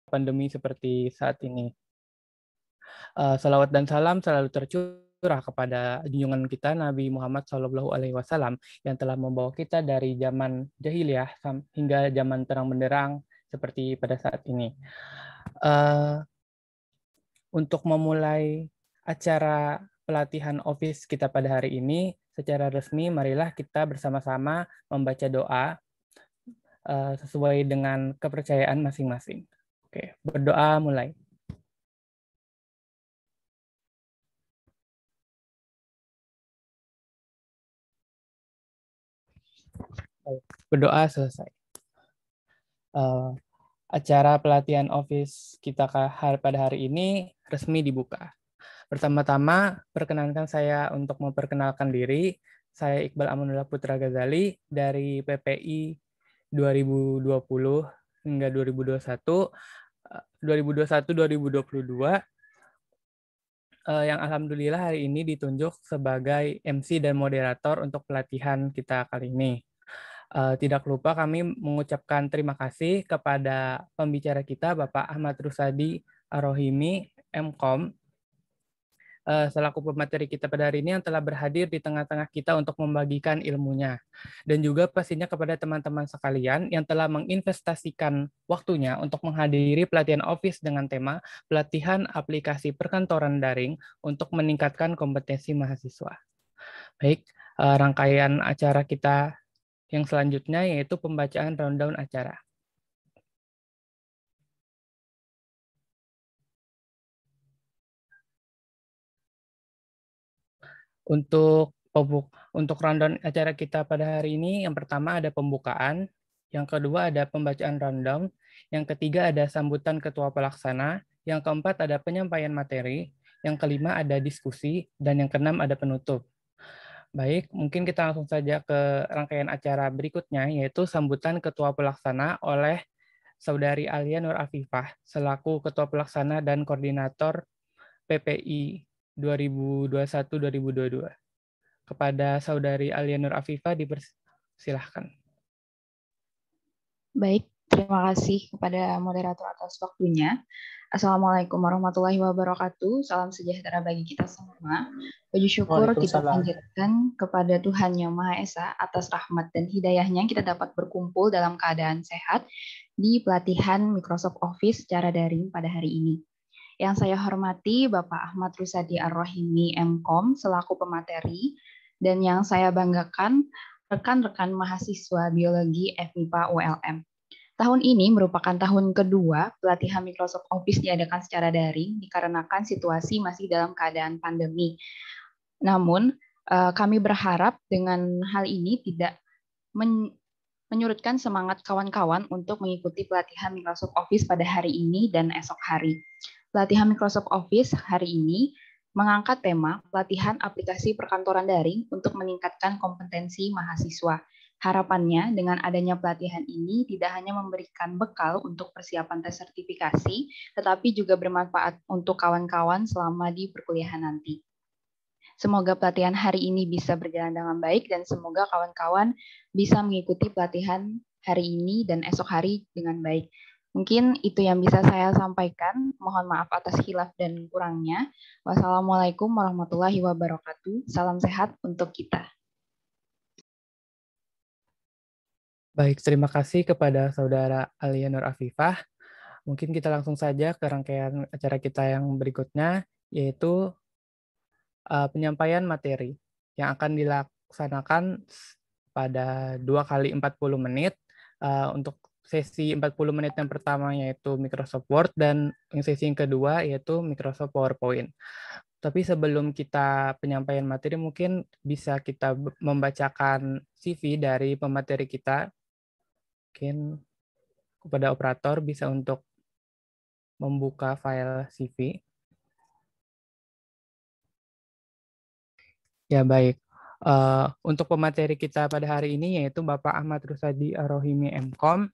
pandemi seperti saat ini. Salawat dan salam selalu tercurah kepada junjungan kita Nabi Muhammad SAW yang telah membawa kita dari zaman jahiliyah hingga zaman terang benderang seperti pada saat ini. Untuk memulai acara pelatihan Office kita pada hari ini, secara resmi marilah kita bersama-sama membaca doa sesuai dengan kepercayaan masing-masing. Oke, berdoa mulai. Berdoa selesai. Acara pelatihan Office kita pada hari ini resmi dibuka. Pertama-tama, perkenankan saya untuk memperkenalkan diri. Saya Iqbal Amanullah Putra Ghazali dari PPI 2020 hingga 2021, 2021-2022, yang alhamdulillah hari ini ditunjuk sebagai MC dan moderator untuk pelatihan kita kali ini. Tidak lupa kami mengucapkan terima kasih kepada pembicara kita, Bapak Ahmad Rusadi Ar-Rohimi, MKom, selaku pemateri kita pada hari ini yang telah berhadir di tengah-tengah kita untuk membagikan ilmunya. Dan juga pastinya kepada teman-teman sekalian yang telah menginvestasikan waktunya untuk menghadiri pelatihan Office dengan tema pelatihan aplikasi perkantoran daring untuk meningkatkan kompetensi mahasiswa. Baik, rangkaian acara kita yang selanjutnya yaitu pembacaan rundown acara. Untuk rundown acara kita pada hari ini, yang pertama ada pembukaan, yang kedua ada pembacaan rundown, yang ketiga ada sambutan ketua pelaksana, yang keempat ada penyampaian materi, yang kelima ada diskusi, dan yang keenam ada penutup. Baik, mungkin kita langsung saja ke rangkaian acara berikutnya, yaitu sambutan ketua pelaksana oleh Saudari Alia Nur Afifah, selaku ketua pelaksana dan koordinator PPI 2021-2022. Kepada Saudari Alia Nur Afifah, dipersilahkan. Baik, terima kasih kepada moderator atas waktunya. Assalamualaikum warahmatullahi wabarakatuh. Salam sejahtera bagi kita semua. Puji syukur kita panjatkan kepada Tuhan Yang Maha Esa atas rahmat dan hidayahnya kita dapat berkumpul dalam keadaan sehat di pelatihan Microsoft Office secara daring pada hari ini. Yang saya hormati Bapak Ahmad Rusadi Ar-Rohimi MKom selaku pemateri, dan yang saya banggakan rekan-rekan mahasiswa biologi FMIPA ULM. Tahun ini merupakan tahun kedua pelatihan Microsoft Office diadakan secara daring dikarenakan situasi masih dalam keadaan pandemi. Namun, kami berharap dengan hal ini tidak menyurutkan semangat kawan-kawan untuk mengikuti pelatihan Microsoft Office pada hari ini dan esok hari. Pelatihan Microsoft Office hari ini mengangkat tema pelatihan aplikasi perkantoran daring untuk meningkatkan kompetensi mahasiswa. Harapannya dengan adanya pelatihan ini tidak hanya memberikan bekal untuk persiapan tes sertifikasi, tetapi juga bermanfaat untuk kawan-kawan selama di perkuliahan nanti. Semoga pelatihan hari ini bisa berjalan dengan baik dan semoga kawan-kawan bisa mengikuti pelatihan hari ini dan esok hari dengan baik. Mungkin itu yang bisa saya sampaikan. Mohon maaf atas khilaf dan kurangnya. Wassalamualaikum warahmatullahi wabarakatuh. Salam sehat untuk kita. Baik, terima kasih kepada Saudara Alia Nur Afifah. Mungkin kita langsung saja ke rangkaian acara kita yang berikutnya, yaitu penyampaian materi yang akan dilaksanakan pada 2 kali 40 menit. Untuk sesi 40 menit yang pertama yaitu Microsoft Word dan yang sesi yang kedua yaitu Microsoft PowerPoint. Tapi sebelum kita penyampaian materi, mungkin bisa kita membacakan CV dari pemateri kita. Mungkin kepada operator bisa untuk membuka file CV. Ya, baik. Untuk pemateri kita pada hari ini yaitu Bapak Ahmad Rusadi Ar-Rohimi MKom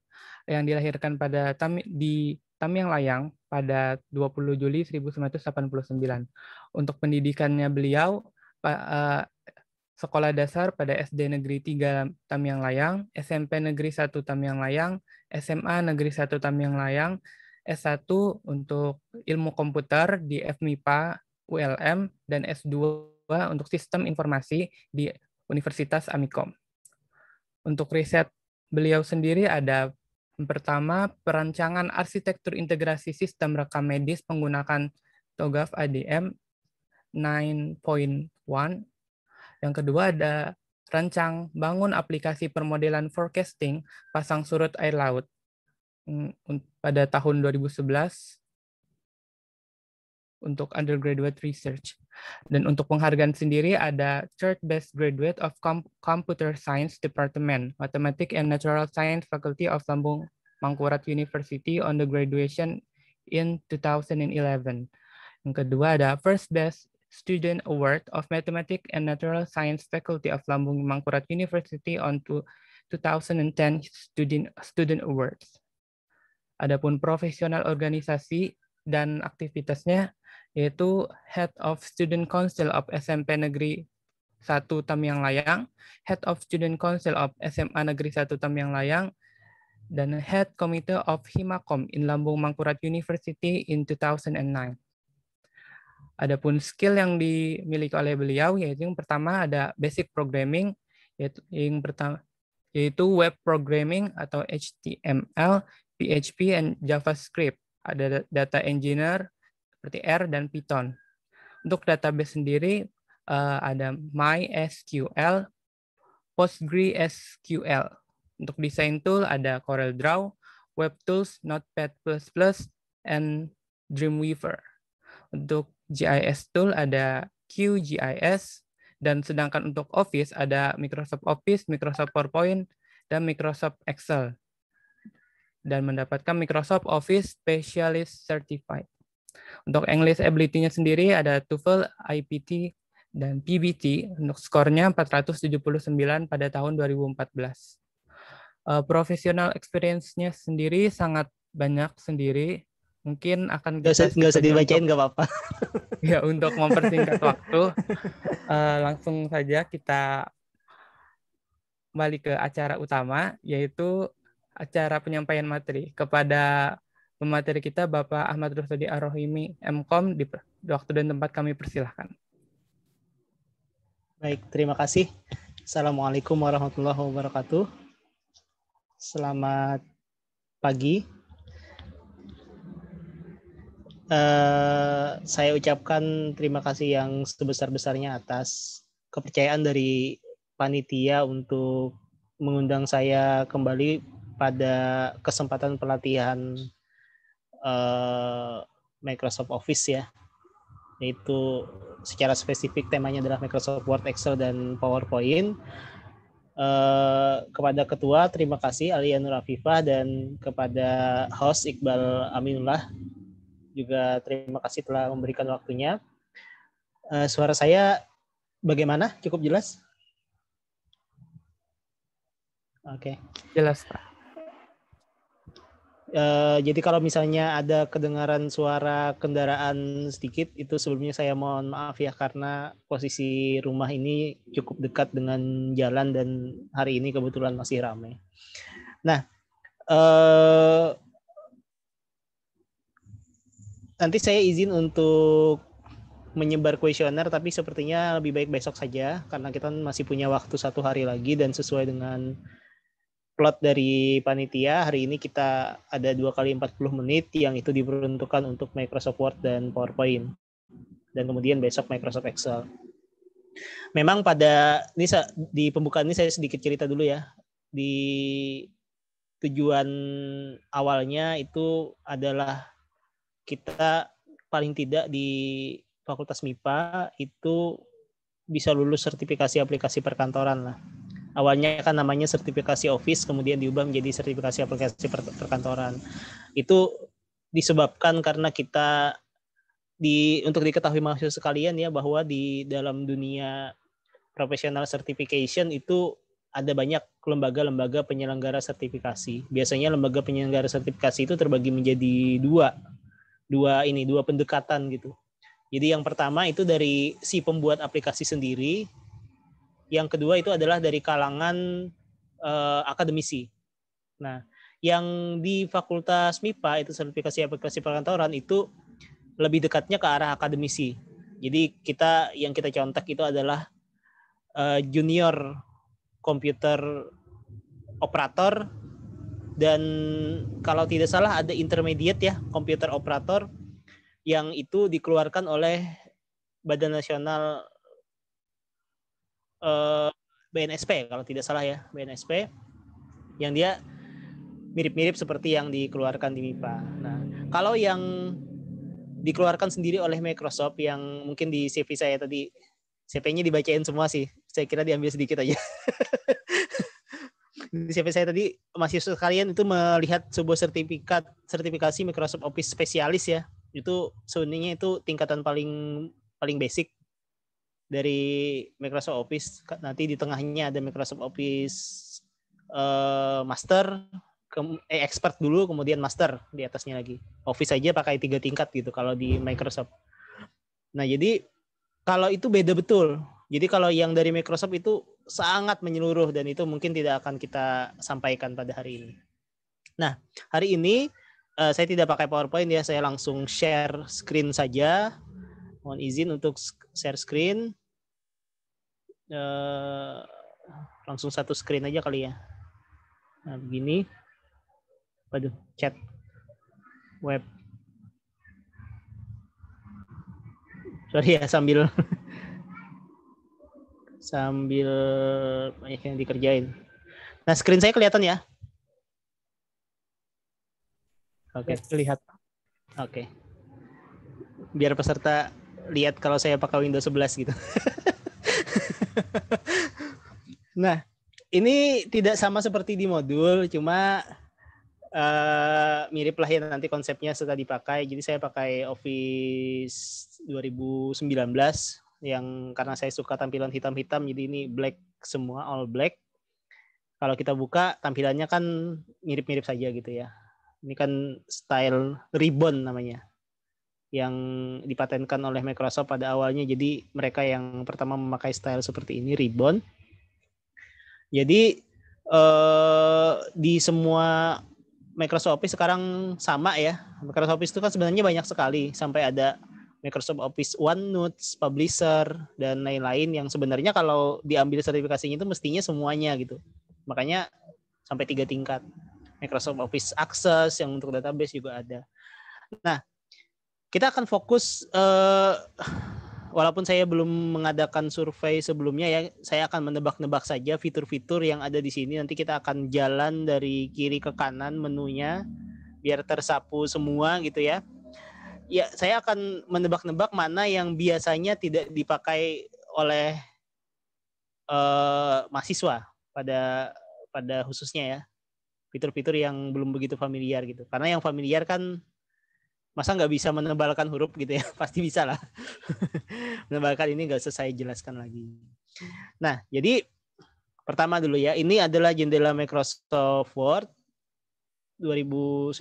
yang dilahirkan pada di Tamiang Layang pada 20 Juli 1989. Untuk pendidikannya beliau sekolah dasar pada SD Negeri 3 Tamiang Layang, SMP Negeri 1 Tamiang Layang, SMA Negeri 1 Tamiang Layang, S1 untuk ilmu komputer di FMIPA ULM, dan S2 untuk sistem informasi di Universitas Amikom. Untuk riset beliau sendiri ada yang pertama, perancangan arsitektur integrasi sistem rekam medis menggunakan TOGAF ADM 9.1. Yang kedua ada rancang bangun aplikasi permodelan forecasting pasang surut air laut pada tahun 2011 untuk undergraduate research. Dan untuk penghargaan sendiri ada Third Best Graduate of Computer Science Department, Mathematics and Natural Science Faculty of Lambung Mangkurat University on the graduation in 2011. Yang kedua ada First Best Student Award of Mathematics and Natural Science Faculty of Lambung Mangkurat University on 2010 Student Awards. Adapun profesional organisasi dan aktivitasnya yaitu Head of Student Council of SMP Negeri 1 Tamiang Layang, Head of Student Council of SMA Negeri 1 Tamiang Layang, dan Head Committee of Himakom in Lambung Mangkurat University in 2009. Adapun skill yang dimiliki oleh beliau yaitu yang pertama ada basic programming, yaitu web programming atau HTML, PHP, and JavaScript. Ada data engineer seperti R dan Python. Untuk database sendiri ada MySQL, PostgreSQL. Untuk desain tool ada CorelDRAW, WebTools, Notepad++, and Dreamweaver. Untuk GIS tool ada QGIS, dan sedangkan untuk Office ada Microsoft Office, Microsoft PowerPoint, dan Microsoft Excel. Dan mendapatkan Microsoft Office Specialist Certified. Untuk English ability-nya sendiri ada TOEFL, IPT, dan PBT. Untuk skornya 479 pada tahun 2014. Professional experience-nya sendiri sangat banyak sendiri. Mungkin akan kita nggak usah dibacain, nggak apa-apa. Ya, untuk mempersingkat waktu, langsung saja kita kembali ke acara utama, yaitu acara penyampaian materi. Kepada pemateri kita, Bapak Ahmad Rusadi Ar-Rohimi, MKOM, di waktu dan tempat kami persilahkan. Baik, terima kasih. Assalamualaikum warahmatullahi wabarakatuh. Selamat pagi. Saya ucapkan terima kasih yang sebesar-besarnya atas kepercayaan dari panitia untuk mengundang saya kembali pada kesempatan pelatihan Microsoft Office ya, yaitu secara spesifik temanya adalah Microsoft Word, Excel, dan PowerPoint. Kepada ketua terima kasih Alia Nur Afifah, dan kepada host Iqbal Aminullah juga terima kasih telah memberikan waktunya. Suara saya bagaimana? Cukup jelas? Oke. Jelas, Pak. Jadi kalau misalnya ada kedengaran suara kendaraan sedikit, itu sebelumnya saya mohon maaf ya, karena posisi rumah ini cukup dekat dengan jalan dan hari ini kebetulan masih ramai. Nah, nanti saya izin untuk menyebar kuesioner, tapi sepertinya lebih baik besok saja karena kita masih punya waktu 1 hari lagi, dan sesuai dengan plot dari panitia, hari ini kita ada 2 kali 40 menit yang itu diperuntukkan untuk Microsoft Word dan PowerPoint. Dan kemudian besok Microsoft Excel. Memang pada ini di pembukaan ini saya sedikit cerita dulu ya. Di tujuan awalnya itu adalah kita paling tidak di Fakultas MIPA itu bisa lulus sertifikasi aplikasi perkantoran lah. Awalnya kan namanya sertifikasi Office, kemudian diubah menjadi sertifikasi aplikasi perkantoran. Itu disebabkan karena kita untuk diketahui mahasiswa sekalian ya, bahwa di dalam dunia professional certification itu ada banyak lembaga-lembaga penyelenggara sertifikasi. Biasanya lembaga penyelenggara sertifikasi itu terbagi menjadi dua pendekatan gitu. Jadi yang pertama itu dari si pembuat aplikasi sendiri. Yang kedua itu adalah dari kalangan akademisi. Nah, Yang di Fakultas MIPA itu sertifikasi aplikasi perkantoran itu lebih dekatnya ke arah akademisi. Jadi yang kita contek itu adalah junior komputer operator, dan kalau tidak salah ada intermediate ya, komputer operator, yang itu dikeluarkan oleh Badan Nasional BNSP kalau tidak salah ya, BNSP, yang dia mirip-mirip seperti yang dikeluarkan di MIPA. Nah, kalau yang dikeluarkan sendiri oleh Microsoft yang mungkin di CV saya tadi, CV-nya dibacain semua sih, saya kira diambil sedikit aja. Di CV saya tadi, mahasiswa sekalian itu melihat sebuah sertifikasi Microsoft Office spesialis ya. Itu sebenarnya itu tingkatan paling basic dari Microsoft Office. Nanti di tengahnya ada Microsoft Office Master, expert dulu, kemudian Master di atasnya lagi. Office aja pakai 3 tingkat gitu kalau di Microsoft. Nah, jadi kalau itu beda betul. Jadi kalau yang dari Microsoft itu sangat menyeluruh, dan itu mungkin tidak akan kita sampaikan pada hari ini. Nah, hari ini saya tidak pakai PowerPoint ya, saya langsung share screen saja. Mohon izin untuk share screen. Langsung satu screen aja kali ya. Nah, begini. Waduh, chat web. Sorry ya, sambil banyak yang dikerjain. Nah, screen saya kelihatan ya? Oke. Lihat. Oke. Biar peserta lihat kalau saya pakai Windows 11 gitu. Nah, ini tidak sama seperti di modul, cuma mirip lah ya nanti konsepnya setelah dipakai. Jadi saya pakai Office 2019 yang karena saya suka tampilan hitam-hitam, jadi ini black semua, all black. Kalau kita buka tampilannya kan mirip-mirip saja gitu ya. Ini kan style ribbon namanya, yang dipatenkan oleh Microsoft pada awalnya. Jadi mereka yang pertama memakai style seperti ini, ribbon. Jadi di semua Microsoft Office sekarang sama ya. Microsoft Office itu kan sebenarnya banyak sekali, sampai ada Microsoft Office OneNote, Publisher, dan lain-lain yang sebenarnya kalau diambil sertifikasinya itu mestinya semuanya gitu. Makanya sampai 3 tingkat. Microsoft Office Access yang untuk database juga ada. Nah, kita akan fokus, walaupun saya belum mengadakan survei sebelumnya ya, saya akan menebak-nebak saja fitur-fitur yang ada di sini. Nanti kita akan jalan dari kiri ke kanan menunya biar tersapu semua gitu ya. Ya, saya akan menebak-nebak mana yang biasanya tidak dipakai oleh mahasiswa pada khususnya ya. Fitur-fitur yang belum begitu familiar gitu. Karena yang familiar kan masa nggak bisa menebalkan huruf gitu ya, pasti bisa lah. Menebalkan ini nggak usah saya jelaskan lagi. Nah, jadi pertama dulu ya, ini adalah jendela Microsoft Word 2019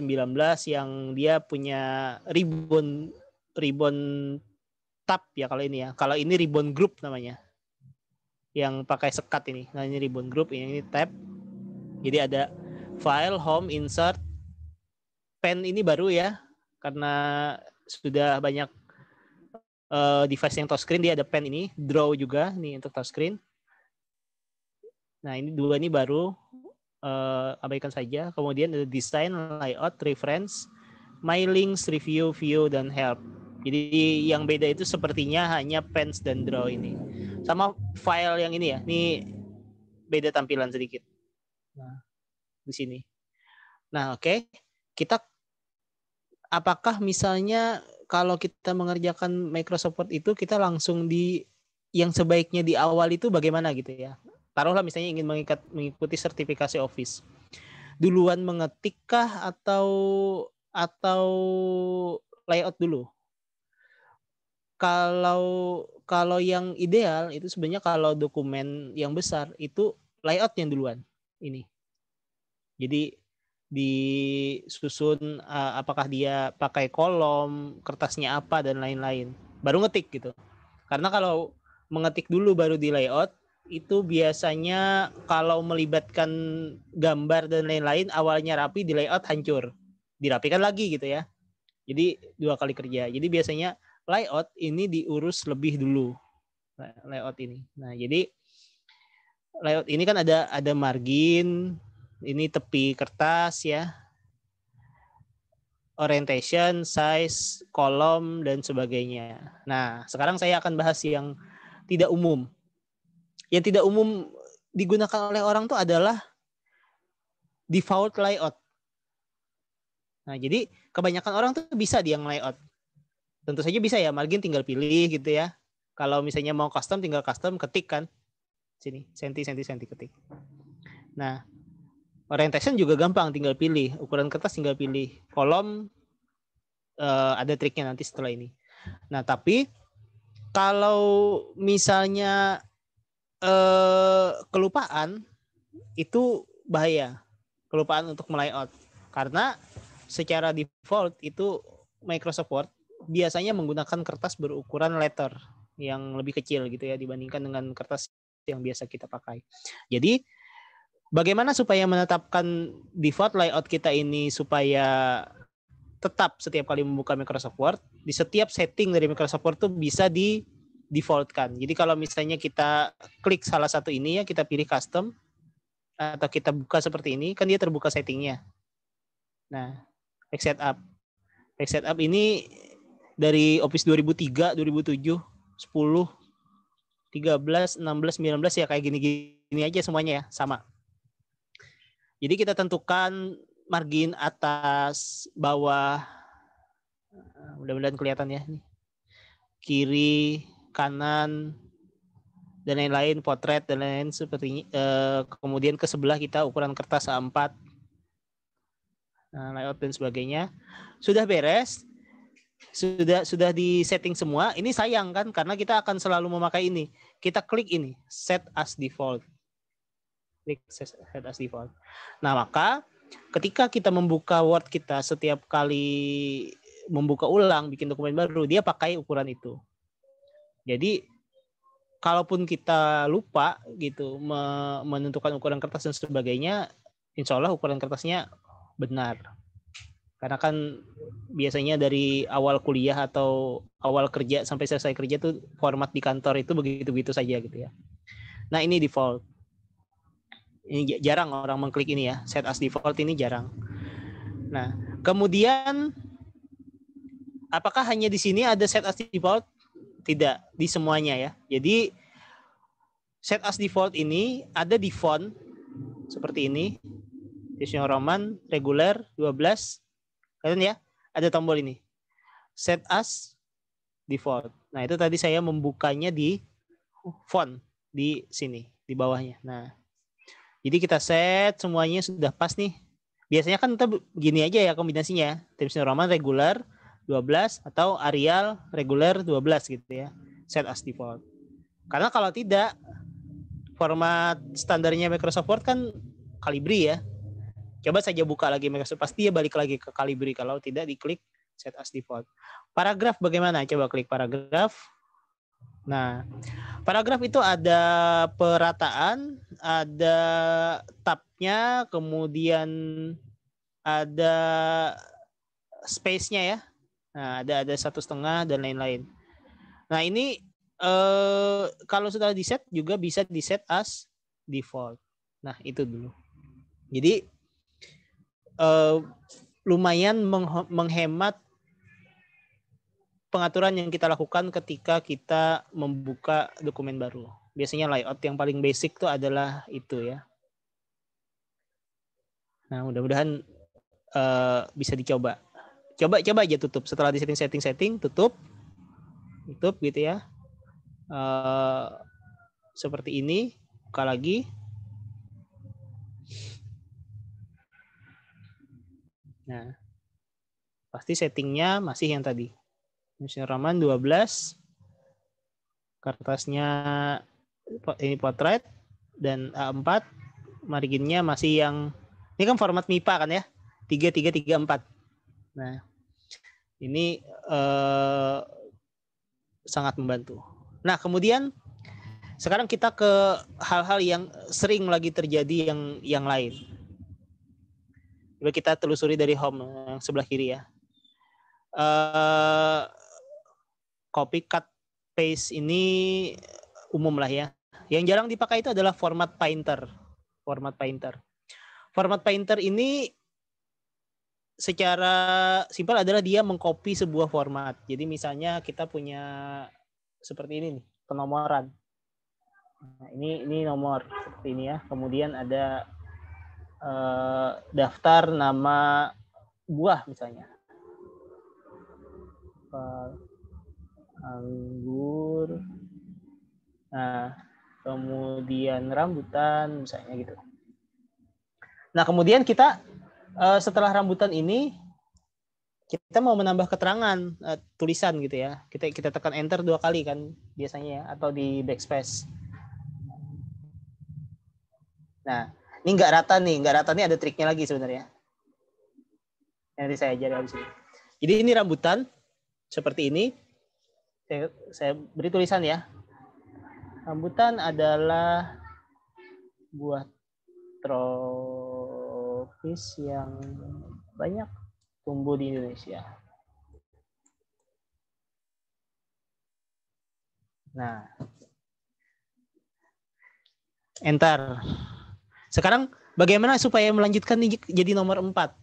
yang dia punya ribbon tab ya kalau ini ya. Kalau ini ribbon group namanya, yang pakai sekat ini. Nah, ini ribbon group, ini tab. Jadi ada file, home, insert, pen ini baru ya, karena sudah banyak device yang touchscreen, dia ada pen ini, draw juga nih untuk touchscreen. Nah, ini 2 ini baru, abaikan saja. Kemudian ada design, layout, reference, my links, review, view, dan help. Jadi yang beda itu sepertinya hanya pens dan draw ini. Sama file yang ini ya, ini beda tampilan sedikit. Nah, di sini. Nah, oke. Kita apakah misalnya kalau kita mengerjakan Microsoft Word itu kita langsung yang sebaiknya di awal itu bagaimana gitu ya? Taruhlah misalnya ingin mengikuti sertifikasi Office. Duluan mengetikkah atau layout dulu? Kalau yang ideal itu sebenarnya kalau dokumen yang besar itu layout yang duluan ini. Jadi disusun apakah dia pakai kolom, kertasnya apa, dan lain-lain. Baru ngetik gitu. Karena kalau mengetik dulu baru di layout, itu biasanya kalau melibatkan gambar dan lain-lain awalnya rapi, di layout hancur. Dirapikan lagi gitu ya. Jadi 2 kali kerja. Jadi biasanya layout ini diurus lebih dulu. Layout ini. Nah, jadi layout ini kan ada margin, ini tepi kertas ya. Orientation, size, kolom dan sebagainya. Nah, sekarang saya akan bahas yang tidak umum. Yang tidak umum digunakan oleh orang tuh adalah default layout. Nah, jadi kebanyakan orang tuh bisa dia layout. Tentu saja bisa ya, margin tinggal pilih gitu ya. Kalau misalnya mau custom tinggal custom, ketik kan. Sini, senti ketik. Nah, orientation juga gampang, tinggal pilih. Ukuran kertas tinggal pilih. Kolom ada triknya nanti setelah ini. Nah, tapi kalau misalnya kelupaan itu bahaya, kelupaan untuk melayout karena secara default itu Microsoft Word biasanya menggunakan kertas berukuran letter yang lebih kecil gitu ya dibandingkan dengan kertas yang biasa kita pakai. Jadi bagaimana supaya menetapkan default layout kita ini supaya tetap setiap kali membuka Microsoft Word di setiap setting dari Microsoft Word tuh bisa di defaultkan. Jadi kalau misalnya kita klik salah satu ini ya, kita pilih custom atau kita buka seperti ini, kan dia terbuka settingnya. Nah, Page Setup. Page Setup ini dari Office 2003, 2007, 10, 13, 16, 19 ya kayak gini-gini aja semuanya ya, sama. Jadi kita tentukan margin atas, bawah, mudah-mudahan kelihatan ya. Kiri, kanan, dan lain-lain, potret dan lain-lain seperti kemudian ke sebelah kita ukuran kertas A4, layout dan sebagainya. Sudah beres, sudah di setting semua. Ini sayang kan karena kita akan selalu memakai ini. Kita klik ini, set as default. Klik set as default. Nah, maka ketika kita membuka Word kita setiap kali membuka ulang bikin dokumen baru, dia pakai ukuran itu. Jadi kalaupun kita lupa gitu menentukan ukuran kertas dan sebagainya, insya Allah ukuran kertasnya benar. Karena kan biasanya dari awal kuliah atau awal kerja sampai selesai kerja tuh format di kantor itu begitu-begitu saja gitu ya. Nah, ini default. Ini jarang orang mengklik ini ya, set as default ini jarang. Nah, kemudian apakah hanya di sini ada set as default? Tidak, di semuanya ya. Jadi set as default ini ada di font seperti ini. Times New Roman, reguler 12. Kalian ya, ada tombol ini. Set as default. Nah, itu tadi saya membukanya di font di sini, di bawahnya. Nah, jadi kita set semuanya sudah pas nih. Biasanya kan kita begini aja ya kombinasinya. Times New Roman reguler 12 atau Arial reguler 12 gitu ya. Set as default. Karena kalau tidak, format standarnya Microsoft Word kan Calibri ya. Coba saja buka lagi Microsoft, pasti dia balik lagi ke Calibri. Kalau tidak diklik set as default. Paragraf bagaimana? Coba klik paragraf. Nah, paragraf itu ada perataan, ada tabnya, kemudian ada space-nya ya. Nah, ada 1,5 dan lain-lain. Nah, ini kalau sudah di set juga bisa di set as default. Nah, itu dulu. Jadi lumayan menghemat pengaturan yang kita lakukan ketika kita membuka dokumen baru. Biasanya layout yang paling basic itu adalah itu ya. Nah, mudah-mudahan bisa dicoba. Coba aja tutup. Setelah di setting, tutup gitu ya. Seperti ini. Buka lagi. Nah, pasti settingnya masih yang tadi. Mesin Raman 12. Kertasnya ini potret dan A4. Marginnya masih yang ini kan format MIPA kan ya. 3334. Nah, ini sangat membantu. Nah, kemudian Sekarang kita ke hal-hal yang sering lagi terjadi yang lain. Coba kita telusuri dari home yang sebelah kiri ya. Copy cut paste ini umum lah ya. Yang jarang dipakai itu adalah format painter. Format painter ini secara simpel adalah dia mengcopy sebuah format. Jadi misalnya kita punya seperti ini nih, penomoran. Nah, ini nomor seperti ini ya. Kemudian ada daftar nama buah misalnya. Anggur. Nah, kemudian rambutan misalnya gitu. Nah, kemudian kita setelah rambutan ini kita mau menambah keterangan tulisan gitu ya. Kita tekan enter 2 kali kan biasanya ya, atau di backspace. Nah, ini nggak rata nih ada triknya lagi sebenarnya. Nanti saya ajarin habis ini. Jadi ini rambutan seperti ini. Saya beri tulisan ya. Rambutan adalah buah tropis yang banyak tumbuh di Indonesia. Nah, enter. Sekarang bagaimana supaya melanjutkan jadi nomor 4?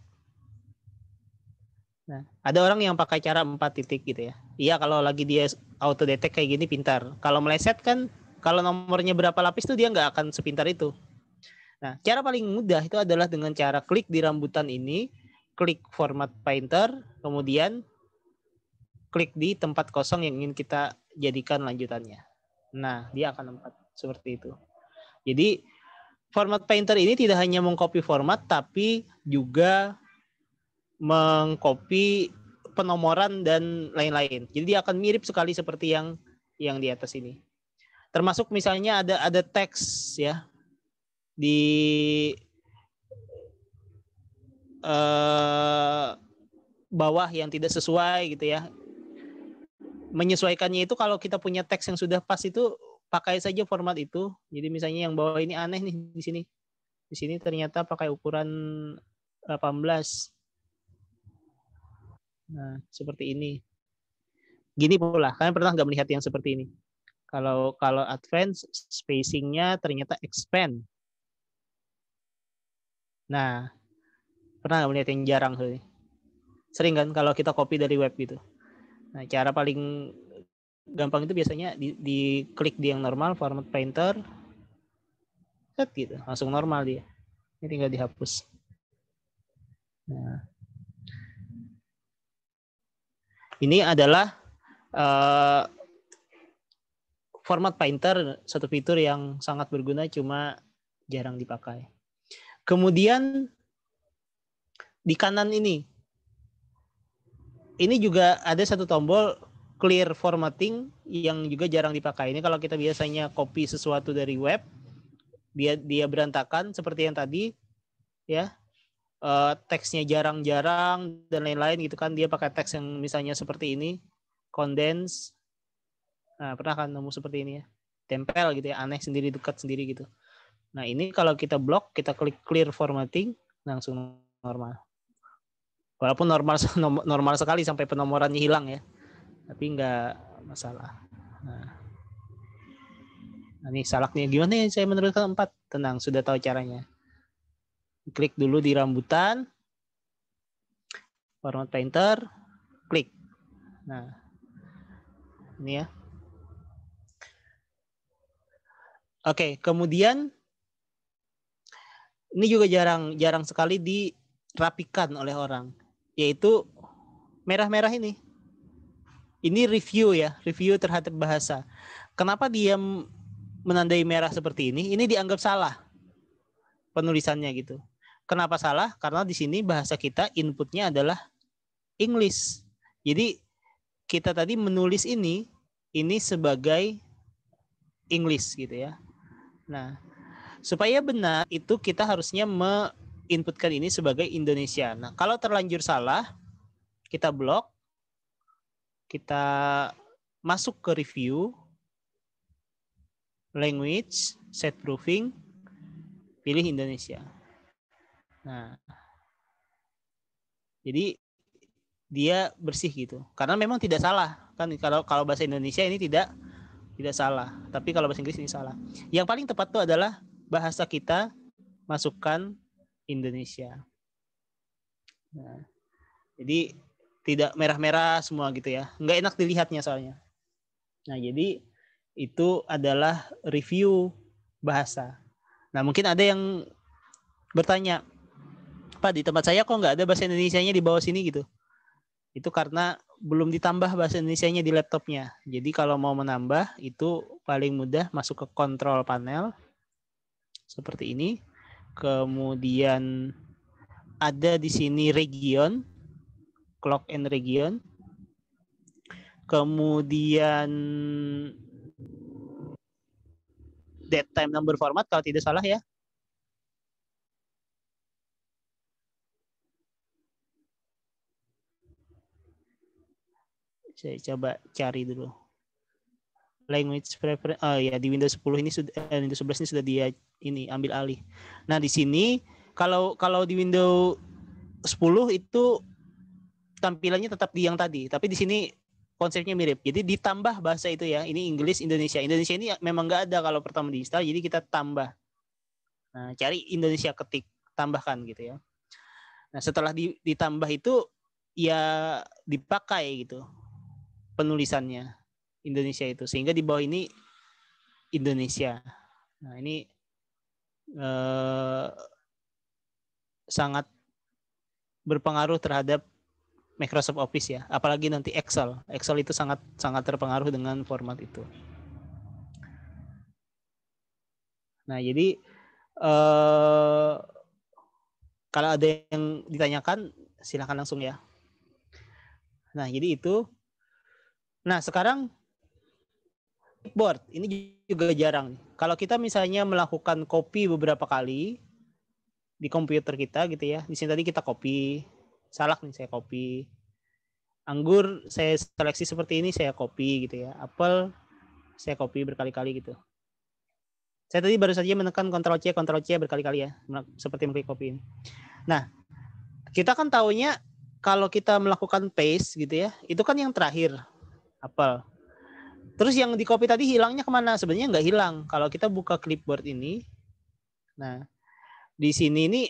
Nah, ada orang yang pakai cara 4 titik gitu ya. Iya, kalau lagi dia auto detect kayak gini pintar. Kalau meleset kan, kalau nomornya berapa lapis tuh dia nggak akan sepintar itu. Nah, cara paling mudah itu adalah dengan cara klik di rambutan ini, klik format painter, kemudian klik di tempat kosong yang ingin kita jadikan lanjutannya. Nah, dia akan 4 seperti itu. Jadi format painter ini tidak hanya mengcopy format, tapi juga mengcopy penomoran dan lain-lain. Jadi dia akan mirip sekali seperti yang di atas ini. Termasuk misalnya ada teks ya di bawah yang tidak sesuai gitu ya. Menyesuaikannya itu kalau kita punya teks yang sudah pas itu pakai saja format itu. Jadi misalnya yang bawah ini aneh nih di sini. Di sini ternyata pakai ukuran 18. Nah, seperti ini. Gini pula, kalian pernah nggak melihat yang seperti ini? Kalau advance, spacing-nya ternyata expand. Nah, pernah nggak melihat yang jarang? Sering kan kalau kita copy dari web gitu. Nah, cara paling gampang itu biasanya di klik di yang normal, format painter, set gitu, langsung normal dia. Ini tinggal dihapus. Nah, ini adalah format painter, satu fitur yang sangat berguna cuma jarang dipakai. Kemudian di kanan ini juga ada satu tombol clear formatting yang juga jarang dipakai. Ini kalau kita biasanya copy sesuatu dari web, dia berantakan seperti yang tadi, ya. Teksnya jarang-jarang dan lain-lain gitu kan. Dia pakai teks yang misalnya seperti ini, condense. Nah, pernah kan nemu seperti ini ya? Tempel gitu ya, aneh sendiri, dekat sendiri gitu. Nah, ini kalau kita blok, kita klik clear formatting, langsung normal. Walaupun normal sekali sampai penomorannya hilang ya. Tapi nggak masalah. Nah, ini salaknya gimana ya saya meneruskan 4? Tenang, sudah tahu caranya. Klik dulu di rambutan, format painter, klik. Nah, ini ya. Oke, kemudian ini juga jarang sekali dirapikan oleh orang, yaitu merah-merah ini. Ini review ya, review terhadap bahasa. Kenapa dia menandai merah seperti ini? Ini dianggap salah penulisannya gitu. Kenapa salah? Karena di sini bahasa kita inputnya adalah English. Jadi kita tadi menulis ini sebagai English gitu ya. Nah, supaya benar itu kita harusnya menginputkan ini sebagai Indonesia. Nah, kalau terlanjur salah, kita blok, kita masuk ke review. language, set proofing, pilih Indonesia. Nah, jadi dia bersih gitu. Karena memang tidak salah kan, kalau bahasa Indonesia ini tidak salah, tapi kalau bahasa Inggris ini salah. Yang paling tepat itu adalah bahasa kita masukkan Indonesia. Nah, jadi tidak merah-merah semua gitu ya. Nggak enak dilihatnya soalnya. Nah, jadi itu adalah review bahasa. Nah, mungkin ada yang bertanya, Pak, di tempat saya kok nggak ada bahasa Indonesianya di bawah sini gitu. Itu karena belum ditambah bahasa Indonesianya di laptopnya. Jadi kalau mau menambah itu paling mudah masuk ke kontrol panel seperti ini. Kemudian ada di sini region, clock and region. Kemudian date time number format kalau tidak salah ya. Saya coba cari dulu. Language preference. Oh ya, di Windows 10 ini sudah, Windows 11 ini sudah dia ini ambil alih. Nah, di sini kalau di Windows 10 itu tampilannya tetap di yang tadi, tapi di sini konsepnya mirip. Jadi ditambah bahasa itu ya. Ini Inggris, Indonesia. Indonesia ini memang nggak ada kalau pertama diinstal, jadi kita tambah. Nah, cari Indonesia, ketik, tambahkan gitu ya. Nah, setelah ditambah itu ya dipakai gitu penulisannya Indonesia itu, sehingga di bawah ini Indonesia. Nah, ini sangat berpengaruh terhadap Microsoft Office ya, apalagi nanti Excel. Excel itu sangat terpengaruh dengan format itu. Nah, jadi kalau ada yang ditanyakan silakan langsung ya. Nah, jadi itu. Nah, sekarang clipboard ini juga jarang. Kalau kita misalnya melakukan copy beberapa kali di komputer kita gitu ya. Di sini tadi kita copy. Salak nih saya copy. Anggur saya seleksi seperti ini, saya copy gitu ya. Apel saya copy berkali-kali gitu. Saya tadi baru saja menekan Ctrl C berkali-kali ya, seperti mengklik copy ini. Nah, kita kan taunya kalau kita melakukan paste gitu ya, itu kan yang terakhir, apel. Terus yang di copy tadi hilangnya kemana? Sebenarnya nggak hilang. Kalau kita buka clipboard ini, nah di sini ini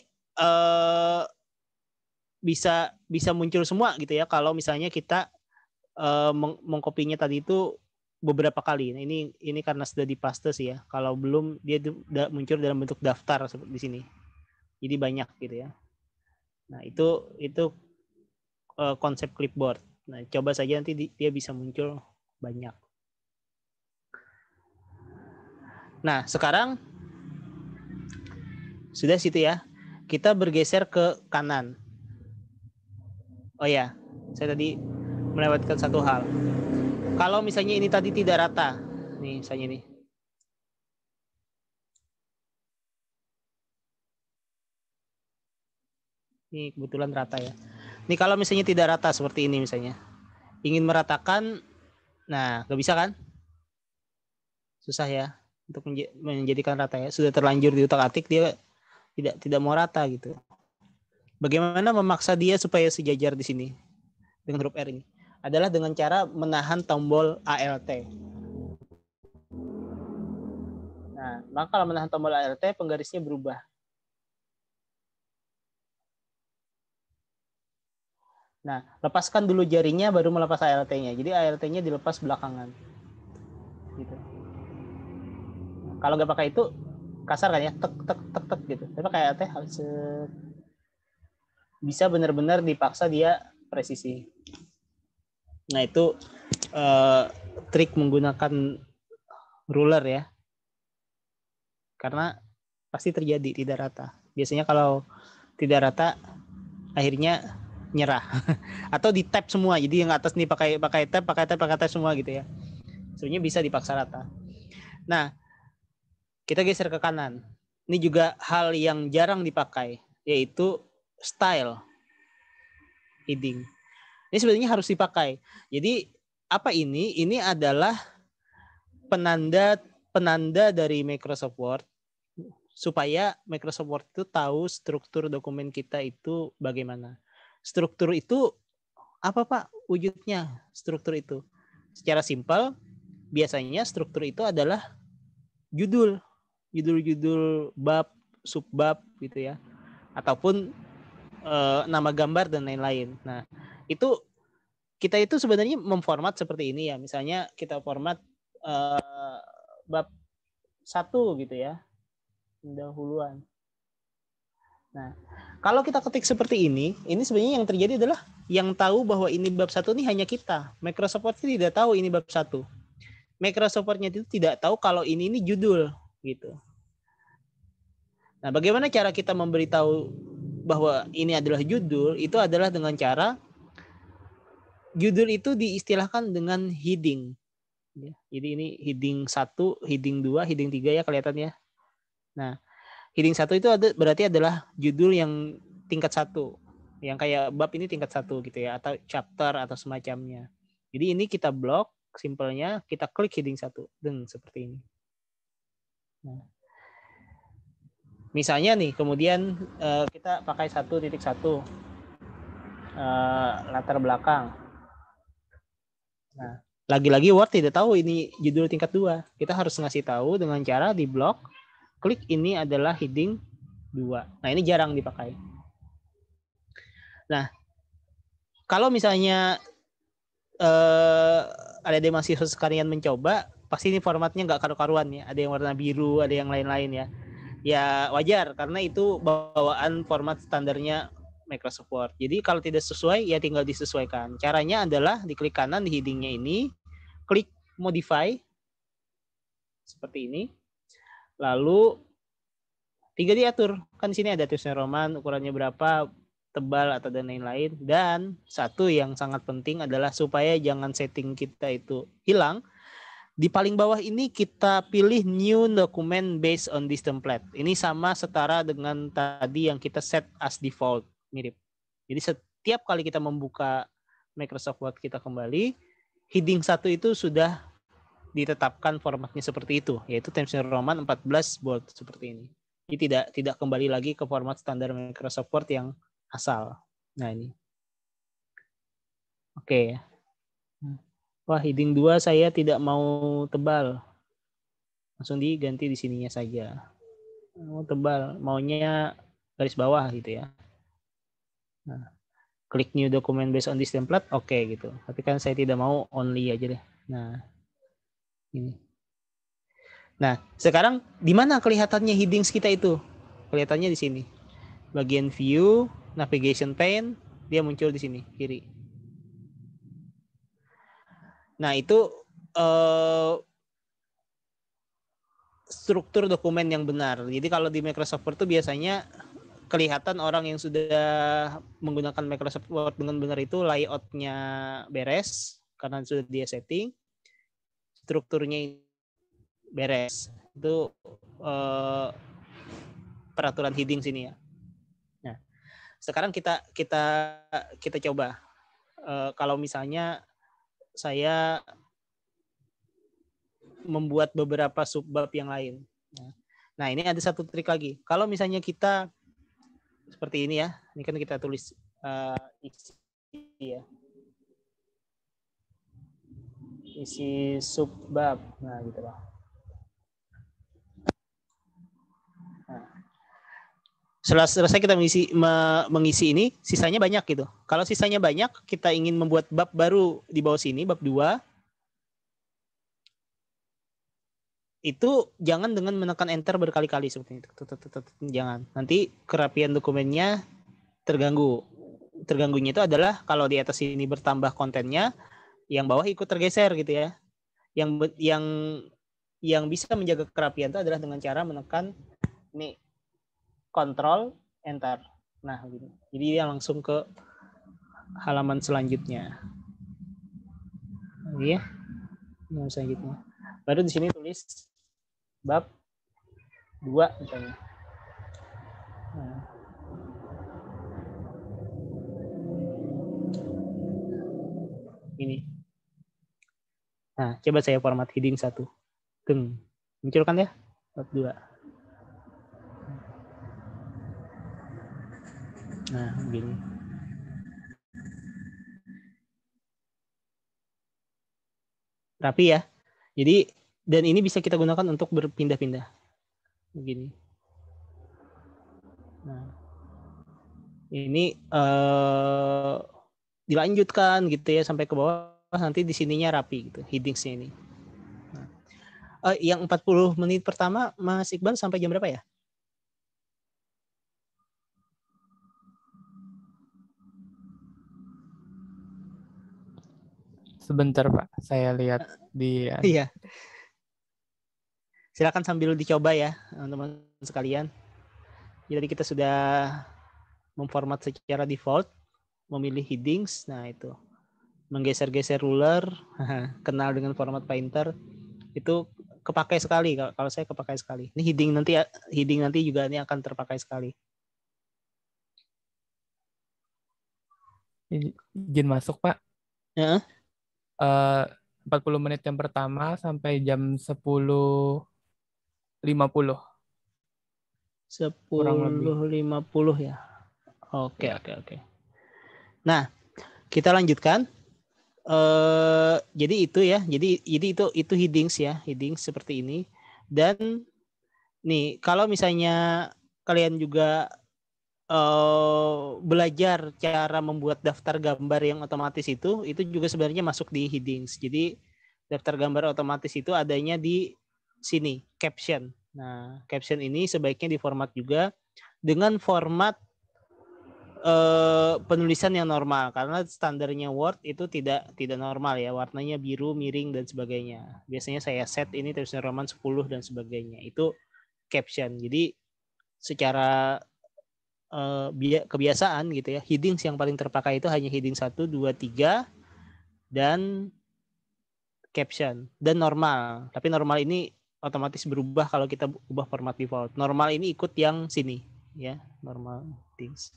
bisa muncul semua gitu ya. Kalau misalnya kita mengkopinya tadi itu beberapa kali. Nah, ini karena sudah dipaste sih ya. Kalau belum dia muncul dalam bentuk daftar seperti di sini. Jadi banyak gitu ya. Nah, itu konsep clipboard. Nah, coba saja nanti dia bisa muncul banyak. Nah, sekarang sudah situ ya. Kita bergeser ke kanan. Oh ya, saya tadi melewatkan satu hal. Kalau misalnya ini tadi tidak rata, nih misalnya nih. Ini kebetulan rata ya. Ini kalau misalnya tidak rata seperti ini misalnya. Ingin meratakan, nah nggak bisa kan? Susah ya untuk menjadikan rata ya. Sudah terlanjur di utak-atik dia tidak mau rata gitu. Bagaimana memaksa dia supaya sejajar di sini dengan huruf R ini? Adalah dengan cara menahan tombol ALT. Nah, maka kalau menahan tombol ALT, penggarisnya berubah. Nah, lepaskan dulu jarinya, baru melepas ALT-nya. Jadi ALT-nya dilepas belakangan. Gitu. Nah, kalau nggak pakai itu, kasar kan ya, tek gitu. Tapi pakai ALT harus bisa benar-benar dipaksa dia presisi. Nah, itu trik menggunakan ruler ya. Karena pasti terjadi tidak rata. Biasanya kalau tidak rata, akhirnya nyerah. Atau di tab semua. Jadi yang atas nih pakai tab semua gitu ya. Sebenarnya bisa dipaksa rata. Nah, kita geser ke kanan. Ini juga hal yang jarang dipakai, yaitu style heading. Ini sebenarnya harus dipakai. Jadi apa ini? Ini adalah penanda penanda dari Microsoft Word supaya Microsoft Word itu tahu struktur dokumen kita itu bagaimana. Struktur itu apa Pak wujudnya? Struktur itu secara simpel biasanya struktur itu adalah judul-judul bab, subbab gitu ya, ataupun nama gambar dan lain-lain. Nah, kita itu sebenarnya memformat seperti ini ya. Misalnya kita format bab 1 gitu ya, pendahuluan. Nah, kalau kita ketik seperti ini sebenarnya yang terjadi adalah yang tahu bahwa ini bab 1 ini hanya kita. Microsoft Word tidak tahu ini bab 1. Microsoft Word-nya itu tidak tahu kalau ini judul gitu. Nah, bagaimana cara kita memberitahu bahwa ini adalah judul? Itu adalah dengan cara judul itu diistilahkan dengan heading. Jadi ini heading 1, heading 2, heading 3 ya kelihatannya. Nah, heading 1 itu berarti adalah judul yang tingkat 1. Yang kayak bab ini tingkat 1 gitu ya, atau chapter atau semacamnya. Jadi ini kita blok, simpelnya kita klik heading 1 dan seperti ini. Nah, misalnya nih, kemudian kita pakai 1.1 latar belakang. Nah, lagi-lagi Word tidak tahu ini judul tingkat 2. Kita harus ngasih tahu dengan cara di blok, klik ini adalah heading 2. Nah, ini jarang dipakai. Nah, kalau misalnya ada mahasiswa sekalian mencoba, pasti ini formatnya nggak karu-karuan ya. Ada yang warna biru, ada yang lain-lain ya. Ya wajar, karena itu bawaan format standarnya Microsoft Word. Jadi kalau tidak sesuai, ya tinggal disesuaikan. Caranya adalah diklik kanan di headingnya ini, klik modify, seperti ini. Lalu tinggal diatur. Kan di sini ada tulisan Roman, ukurannya berapa, tebal atau dan lain-lain. Dan satu yang sangat penting adalah supaya jangan setting kita itu hilang. Di paling bawah ini kita pilih new document based on this template. Ini sama setara dengan tadi yang kita set as default, mirip. Jadi setiap kali kita membuka Microsoft Word kita kembali, heading 1 itu sudah ditetapkan formatnya seperti itu, yaitu Times New Roman 14 bold seperti ini. Jadi tidak kembali lagi ke format standar Microsoft Word yang asal. Nah ini. Oke. Wah, heading 2 saya tidak mau tebal. Langsung diganti di sininya saja. Mau tebal, maunya garis bawah gitu ya. Nah, klik new document based on this template, oke gitu. Tapi kan saya tidak mau only aja deh. Nah, ini. Nah, sekarang di mana kelihatannya headings kita itu? Kelihatannya di sini. Bagian view, navigation pane, dia muncul di sini, kiri. Nah, itu struktur dokumen yang benar. Jadi kalau di Microsoft Word itu biasanya kelihatan orang yang sudah menggunakan Microsoft Word dengan benar itu layout-nya beres karena sudah dia setting, strukturnya beres. Itu peraturan heading sini ya. Nah, sekarang kita coba. Kalau misalnya saya membuat beberapa subbab yang lain. Nah, ini ada satu trik lagi. Kalau misalnya kita seperti ini ya, ini kan kita tulis isi ya, isi subbab. Nah, gitu lah. Nah, setelah selesai kita mengisi ini, sisanya banyak gitu. Kalau sisanya banyak, kita ingin membuat bab baru di bawah sini, bab 2. Itu jangan dengan menekan enter berkali-kali seperti itu. Jangan. Nanti kerapian dokumennya terganggu. Terganggunya itu adalah kalau di atas ini bertambah kontennya, yang bawah ikut tergeser gitu ya. Yang bisa menjaga kerapian itu adalah dengan cara menekan ini Control Enter. Nah, gitu. Jadi dia langsung ke halaman selanjutnya. Iya. Nah, selanjutnya. Baru di sini tulis bab 2 misalnya. Nah. Ini. Nah, coba saya format heading 1. Muncul kan ya? Part 2. Nah, begini. Rapi ya. Jadi, dan ini bisa kita gunakan untuk berpindah-pindah. Begini. Nah, ini dilanjutkan gitu ya sampai ke bawah, nanti di sininya rapi gitu, headingsnya ini. Nah, yang 40 menit pertama Mas Iqbal sampai jam berapa ya? Sebentar Pak, saya lihat di. Iya. Silakan sambil dicoba ya teman-teman sekalian. Jadi kita sudah memformat secara default, memilih headings, nah itu. Menggeser-geser ruler, kenal dengan format Painter, itu kepakai sekali. Kalau saya kepakai sekali. Ini heading nanti juga ini akan terpakai sekali. Izin masuk Pak. 40 menit yang pertama sampai jam 10.50. 10.50 ya. Oke. Nah, kita lanjutkan. Jadi itu ya. Jadi itu headings ya, headings seperti ini. Dan nih, kalau misalnya kalian juga belajar cara membuat daftar gambar yang otomatis itu juga sebenarnya masuk di headings. Jadi daftar gambar otomatis itu adanya di sini, caption. Nah, caption ini sebaiknya diformat juga dengan format penulisan yang normal, karena standarnya Word itu tidak normal ya, warnanya biru, miring dan sebagainya. Biasanya saya set ini tulisan Roman 10 dan sebagainya. Itu caption. Jadi secara kebiasaan gitu ya, headings yang paling terpakai itu hanya heading 1, 2, 3 dan caption dan normal. Tapi normal ini otomatis berubah kalau kita ubah format default. Normal ini ikut yang sini ya, normal things.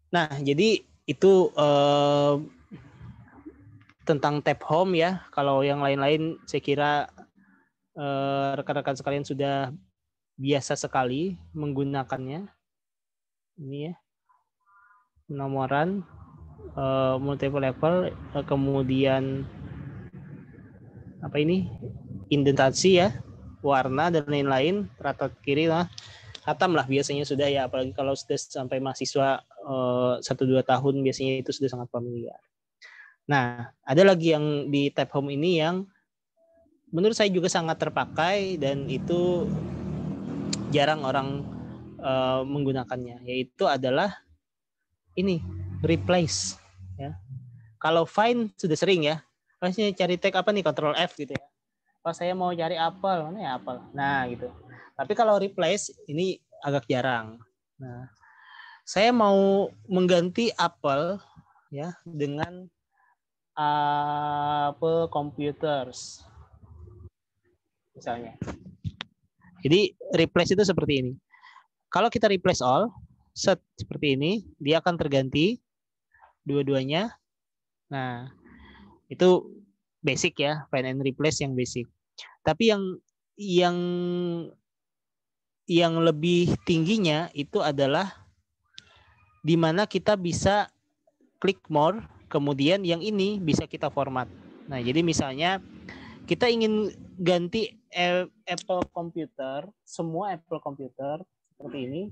Nah, jadi itu tentang tab home ya. Kalau yang lain-lain saya kira rekan-rekan sekalian sudah biasa sekali menggunakannya. Ini ya, penomoran, multiple level, kemudian apa ini, indentasi ya, warna dan lain-lain, teratat kiri lah, khatam lah biasanya sudah ya, apalagi kalau sudah sampai mahasiswa 1-2 tahun biasanya itu sudah sangat familiar. Nah, ada lagi yang di tab home ini yang menurut saya juga sangat terpakai dan itu jarang orang menggunakannya, yaitu adalah ini, replace ya. Kalau find sudah sering ya, pastinya cari tag apa nih, Ctrl F gitu ya. Pas saya mau cari apel, mana ya apel, nah gitu. Tapi kalau replace ini agak jarang. Nah, saya mau mengganti apel ya dengan Apple Computers misalnya. Jadi replace itu seperti ini. Kalau kita replace all, set seperti ini, dia akan terganti dua-duanya. Nah, itu basic ya, find and replace yang basic. Tapi yang lebih tingginya itu adalah di mana kita bisa klik more, kemudian yang ini bisa kita format. Nah, jadi misalnya kita ingin ganti Apple Computer, semua Apple Computer seperti ini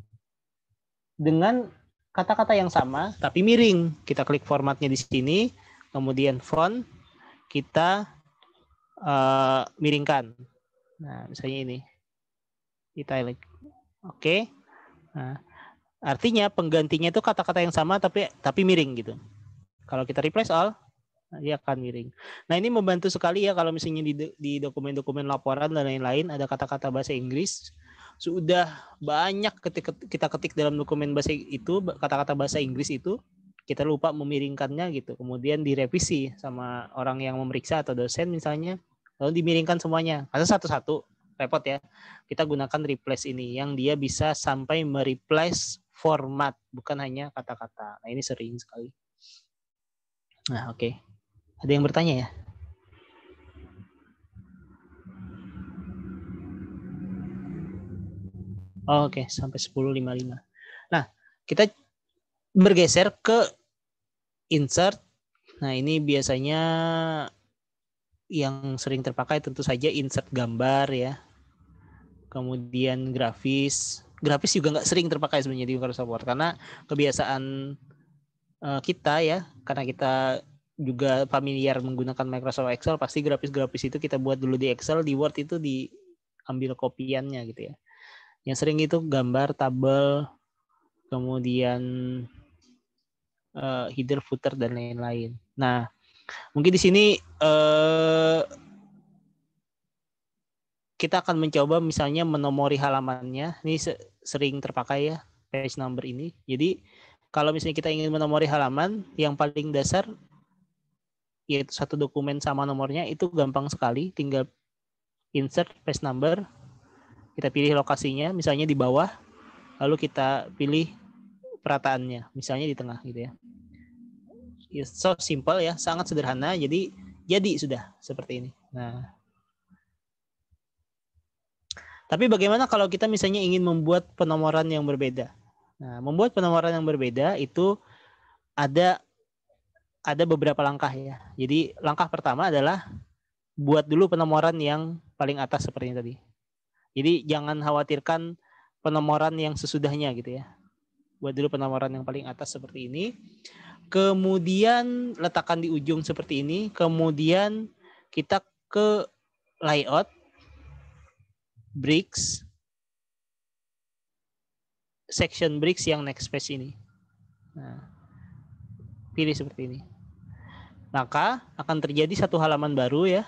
dengan kata-kata yang sama tapi miring. Kita klik formatnya di sini, kemudian font kita miringkan. Nah, misalnya ini italic. Oke. Nah, artinya penggantinya itu kata-kata yang sama tapi miring gitu. Kalau kita replace all, dia akan miring. Nah, ini membantu sekali ya kalau misalnya di dokumen-dokumen laporan dan lain-lain ada kata-kata bahasa Inggris. Sudah banyak ketika kita ketik dalam dokumen bahasa itu, kata-kata bahasa Inggris itu, kita lupa memiringkannya gitu. Kemudian direvisi sama orang yang memeriksa atau dosen misalnya, lalu dimiringkan semuanya. Karena satu-satu, repot ya. Kita gunakan replace ini yang dia bisa sampai mereplace format, bukan hanya kata-kata. Nah, ini sering sekali. Nah, oke. Ada yang bertanya ya? Oke, sampai 10.55. Nah, kita bergeser ke insert. Nah, ini biasanya yang sering terpakai tentu saja insert gambar ya. Kemudian grafis. Grafis juga nggak sering terpakai sebenarnya di Microsoft Word karena kebiasaan kita ya, karena kita juga familiar menggunakan Microsoft Excel, pasti grafis-grafis itu kita buat dulu di Excel, di Word itu diambil kopiannya gitu ya. Yang sering itu gambar, tabel, kemudian header, footer, dan lain-lain. Nah, mungkin di sini kita akan mencoba misalnya menomori halamannya. Ini sering terpakai ya, page number ini. Jadi kalau misalnya kita ingin menomori halaman, yang paling dasar yaitu satu dokumen sama nomornya, itu gampang sekali. Tinggal insert page number, kita pilih lokasinya, misalnya di bawah, lalu kita pilih perataannya, misalnya di tengah gitu ya. It's so simple ya, sangat sederhana. Jadi sudah seperti ini. Nah, tapi bagaimana kalau kita misalnya ingin membuat penomoran yang berbeda? Nah, membuat penomoran yang berbeda itu ada beberapa langkah ya. Jadi langkah pertama adalah buat dulu penomoran yang paling atas seperti ini tadi. Jadi jangan khawatirkan penomoran yang sesudahnya gitu ya. Buat dulu penomoran yang paling atas seperti ini. Kemudian letakkan di ujung seperti ini. Kemudian kita ke layout, bricks, section bricks yang next page ini. Nah, pilih seperti ini. Maka akan terjadi satu halaman baru ya,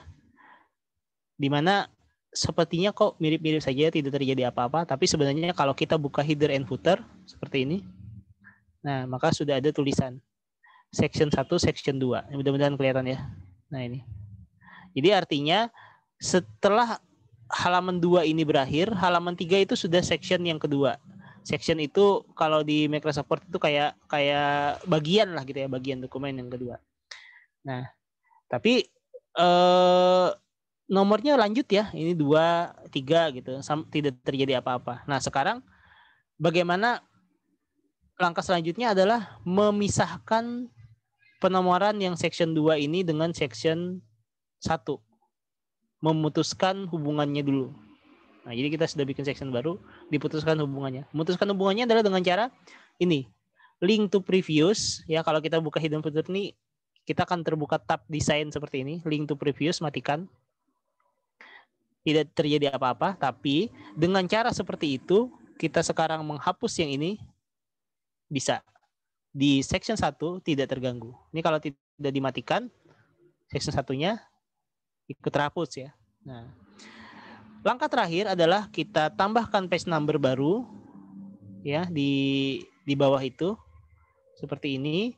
di mana sepertinya kok mirip-mirip saja, tidak terjadi apa-apa, tapi sebenarnya kalau kita buka header and footer seperti ini, nah maka sudah ada tulisan section 1, section 2. Mudah-mudahan kelihatan ya. Nah ini. Jadi artinya setelah halaman 2 ini berakhir, halaman 3 itu sudah section yang kedua. Section itu kalau di Microsoft Word itu kayak bagian lah gitu ya, bagian dokumen yang kedua. Nah, tapi nomornya lanjut ya, ini 2, 3 gitu, tidak terjadi apa-apa. Nah, sekarang bagaimana langkah selanjutnya adalah memisahkan penomoran yang section 2 ini dengan section 1. Memutuskan hubungannya dulu. Nah, jadi kita sudah bikin section baru, diputuskan hubungannya. Memutuskan hubungannya adalah dengan cara ini, link to previous. Ya, kalau kita buka hidden footer ini, kita akan terbuka tab desain seperti ini, link to previous, matikan. Tidak terjadi apa-apa, tapi dengan cara seperti itu, kita sekarang menghapus yang ini, bisa. Di section 1 tidak terganggu. Ini kalau tidak dimatikan, section 1-nya ikut terhapus ya. Nah, langkah terakhir adalah kita tambahkan page number baru ya di bawah itu seperti ini.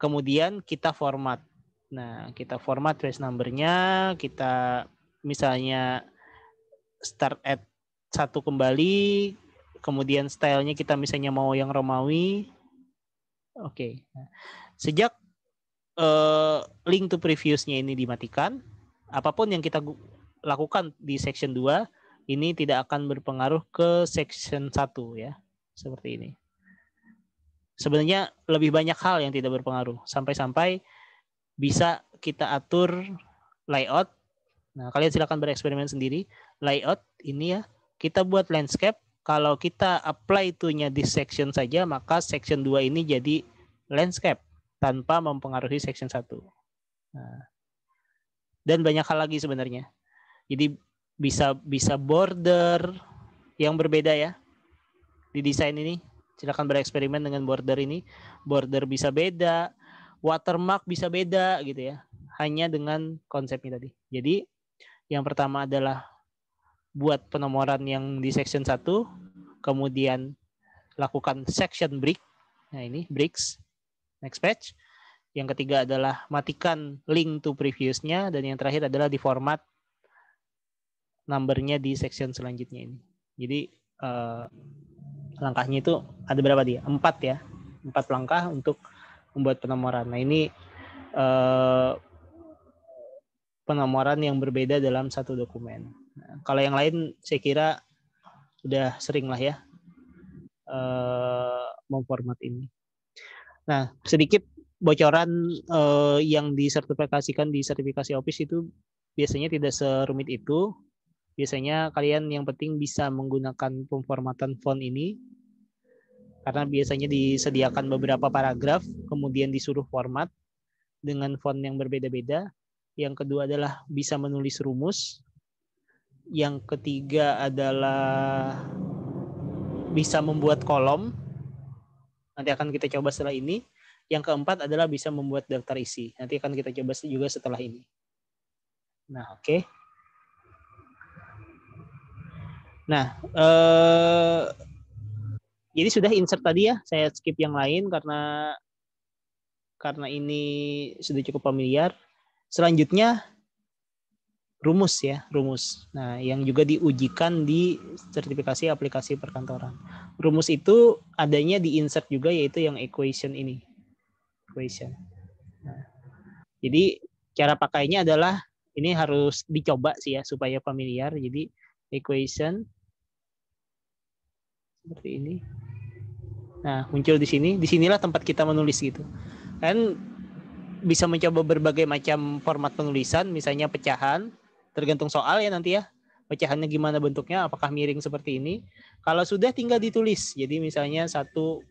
Kemudian kita format. Nah, kita format page number-nya, kita misalnya start at 1 kembali, kemudian stylenya kita misalnya mau yang Romawi. Oke. Nah, sejak link to previous-nya ini dimatikan, apapun yang kita lakukan di section 2 ini tidak akan berpengaruh ke section 1 ya. Seperti ini. Sebenarnya lebih banyak hal yang tidak berpengaruh, sampai-sampai bisa kita atur layout. Nah, kalian silakan bereksperimen sendiri. Layout ini ya, kita buat landscape. Kalau kita apply to-nya di section saja, maka section 2 ini jadi landscape tanpa mempengaruhi section 1. Nah, dan banyak hal lagi sebenarnya. Jadi bisa border yang berbeda ya di desain ini. Silakan bereksperimen dengan border ini. Border bisa beda, watermark bisa beda gitu ya. Hanya dengan konsepnya tadi. Jadi yang pertama adalah buat penomoran yang di section 1, kemudian lakukan section break. Nah ini bricks. Next page. Yang ketiga adalah matikan link to previous-nya, dan yang terakhir adalah di format numbernya di section selanjutnya ini. Jadi langkahnya itu ada berapa dia? 4 ya. 4 langkah untuk membuat penomoran. Nah ini penomoran yang berbeda dalam satu dokumen. Nah, kalau yang lain saya kira udah sering lah ya memformat ini. Nah, sedikit bocoran yang disertifikasikan di sertifikasi Office itu biasanya tidak serumit itu. Biasanya kalian yang penting bisa menggunakan pemformatan font ini, karena biasanya disediakan beberapa paragraf, kemudian disuruh format dengan font yang berbeda-beda. Yang kedua adalah bisa menulis rumus. Yang ketiga adalah bisa membuat kolom. Nanti akan kita coba setelah ini. Yang keempat adalah bisa membuat daftar isi. Nanti akan kita coba juga setelah ini. Nah, oke. Nah, jadi sudah insert tadi ya. Saya skip yang lain karena ini sudah cukup familiar. Selanjutnya rumus ya, rumus. Nah, yang juga diujikan di sertifikasi aplikasi perkantoran. Rumus itu adanya di insert juga, yaitu yang equation ini. Equation. Nah, jadi cara pakainya adalah ini harus dicoba sih ya supaya familiar. Jadi equation seperti ini. Nah, muncul di sini. Disinilah tempat kita menulis gitu. Kan bisa mencoba berbagai macam format penulisan, misalnya pecahan, tergantung soal ya nanti ya. Pecahannya gimana bentuknya, apakah miring seperti ini. Kalau sudah tinggal ditulis. Jadi misalnya 1/2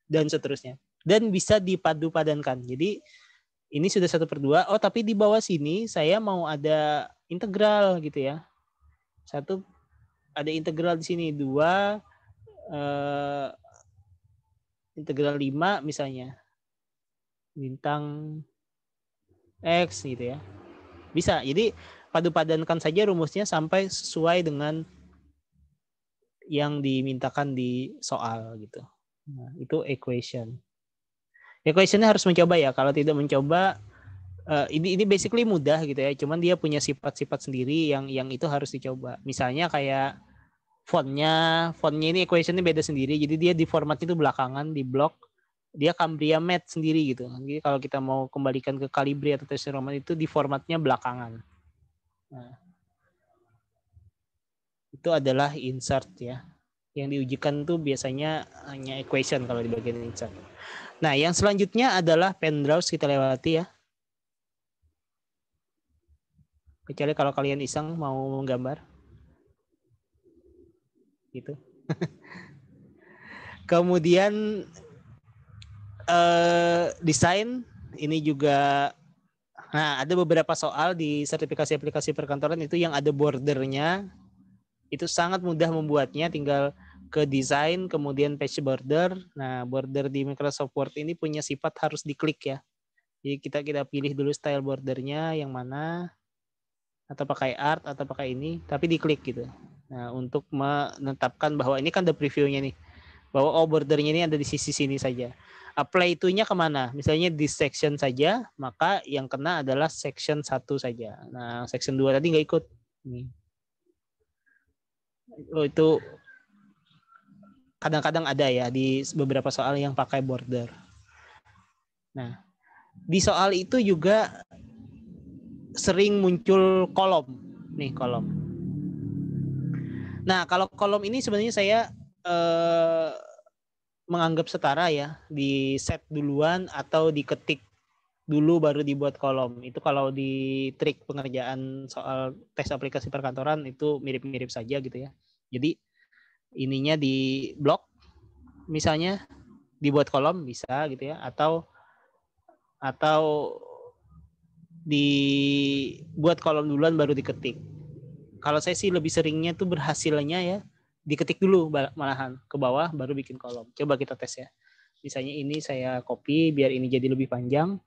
dan seterusnya. Dan bisa dipadu-padankan. Jadi ini sudah 1/2. Oh, tapi di bawah sini saya mau ada integral gitu ya. Ada integral di sini 2 integral 5 misalnya. Bintang X gitu ya. Bisa. Jadi padu-padankan saja rumusnya sampai sesuai dengan yang dimintakan di soal gitu. Nah, itu equation. Equationnya harus mencoba ya. Kalau tidak mencoba, ini basically mudah gitu ya. Cuman dia punya sifat-sifat sendiri yang itu harus dicoba. Misalnya kayak fontnya ini equationnya beda sendiri. Jadi dia di format itu belakangan di blok. Dia Cambria Mat sendiri gitu. Jadi kalau kita mau kembalikan ke Calibri atau Times New Roman itu di formatnya belakangan. Nah, itu adalah insert ya. Yang diujikan tuh biasanya hanya equation kalau di bagian insert. Nah, yang selanjutnya adalah pen browse, kita lewati ya. Kecuali kalau kalian iseng mau menggambar. Gitu. Kemudian desain ini juga, nah ada beberapa soal di sertifikasi aplikasi perkantoran itu yang ada bordernya. Itu sangat mudah membuatnya, tinggal ke desain kemudian page border. Nah, border di Microsoft Word ini punya sifat harus diklik ya. Jadi kita pilih dulu style bordernya yang mana, atau pakai art atau pakai ini, tapi diklik gitu. Nah, untuk menetapkan bahwa ini kan ada previewnya nih, bahwa bordernya ini ada di sisi sini saja. Apply itunya kemana? Misalnya di section saja, maka yang kena adalah section 1 saja. Nah, section 2 tadi nggak ikut. Nih. Oh, itu kadang-kadang ada ya di beberapa soal yang pakai border. Nah, di soal itu juga sering muncul kolom. Nih, kolom. Nah, kalau kolom ini sebenarnya saya menganggap setara ya, di set duluan atau diketik dulu baru dibuat kolom. Itu kalau di trik pengerjaan soal tes aplikasi perkantoran itu mirip-mirip saja gitu ya. Jadi ininya di blok misalnya dibuat kolom bisa gitu ya, atau dibuat kolom duluan baru diketik. Kalau saya sih lebih seringnya tuh berhasilnya ya diketik dulu malahan ke bawah baru bikin kolom. Coba kita tes ya. Misalnya ini saya copy biar ini jadi lebih panjang.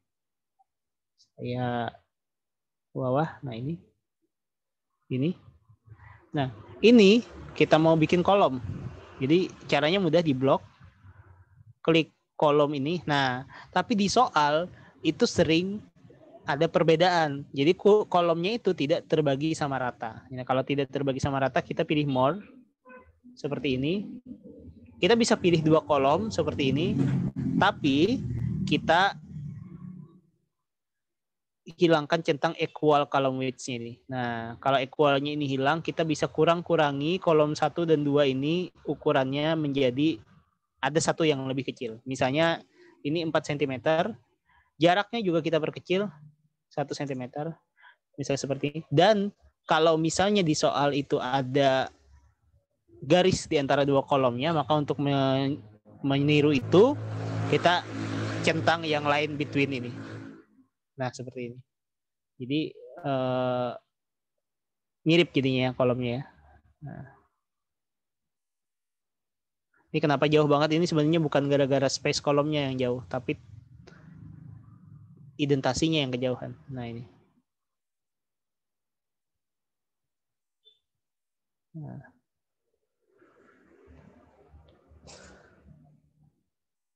Saya ke bawah. Nah, ini. Nah, ini kita mau bikin kolom. Jadi caranya mudah, di blok. Klik kolom ini. Nah, tapi di soal itu sering ada perbedaan. Jadi kolomnya itu tidak terbagi sama rata. Nah, kalau tidak terbagi sama rata, kita pilih more. Seperti ini. Kita bisa pilih 2 kolom seperti ini. Tapi kita hilangkan centang equal column width-nya ini. Nah, kalau equalnya ini hilang, kita bisa kurangi kolom 1 dan 2 ini ukurannya menjadi ada satu yang lebih kecil. Misalnya ini 4 cm, jaraknya juga kita perkecil 1 cm, misalnya seperti ini. Dan kalau misalnya di soal itu ada garis di antara dua kolomnya, maka untuk meniru itu, kita centang yang lain between ini. Nah, seperti ini. Jadi mirip jadinya ya kolomnya ya. Nah. Ini kenapa jauh banget? Ini sebenarnya bukan gara-gara space kolomnya yang jauh, tapi identasinya yang kejauhan. Nah, ini. Nah.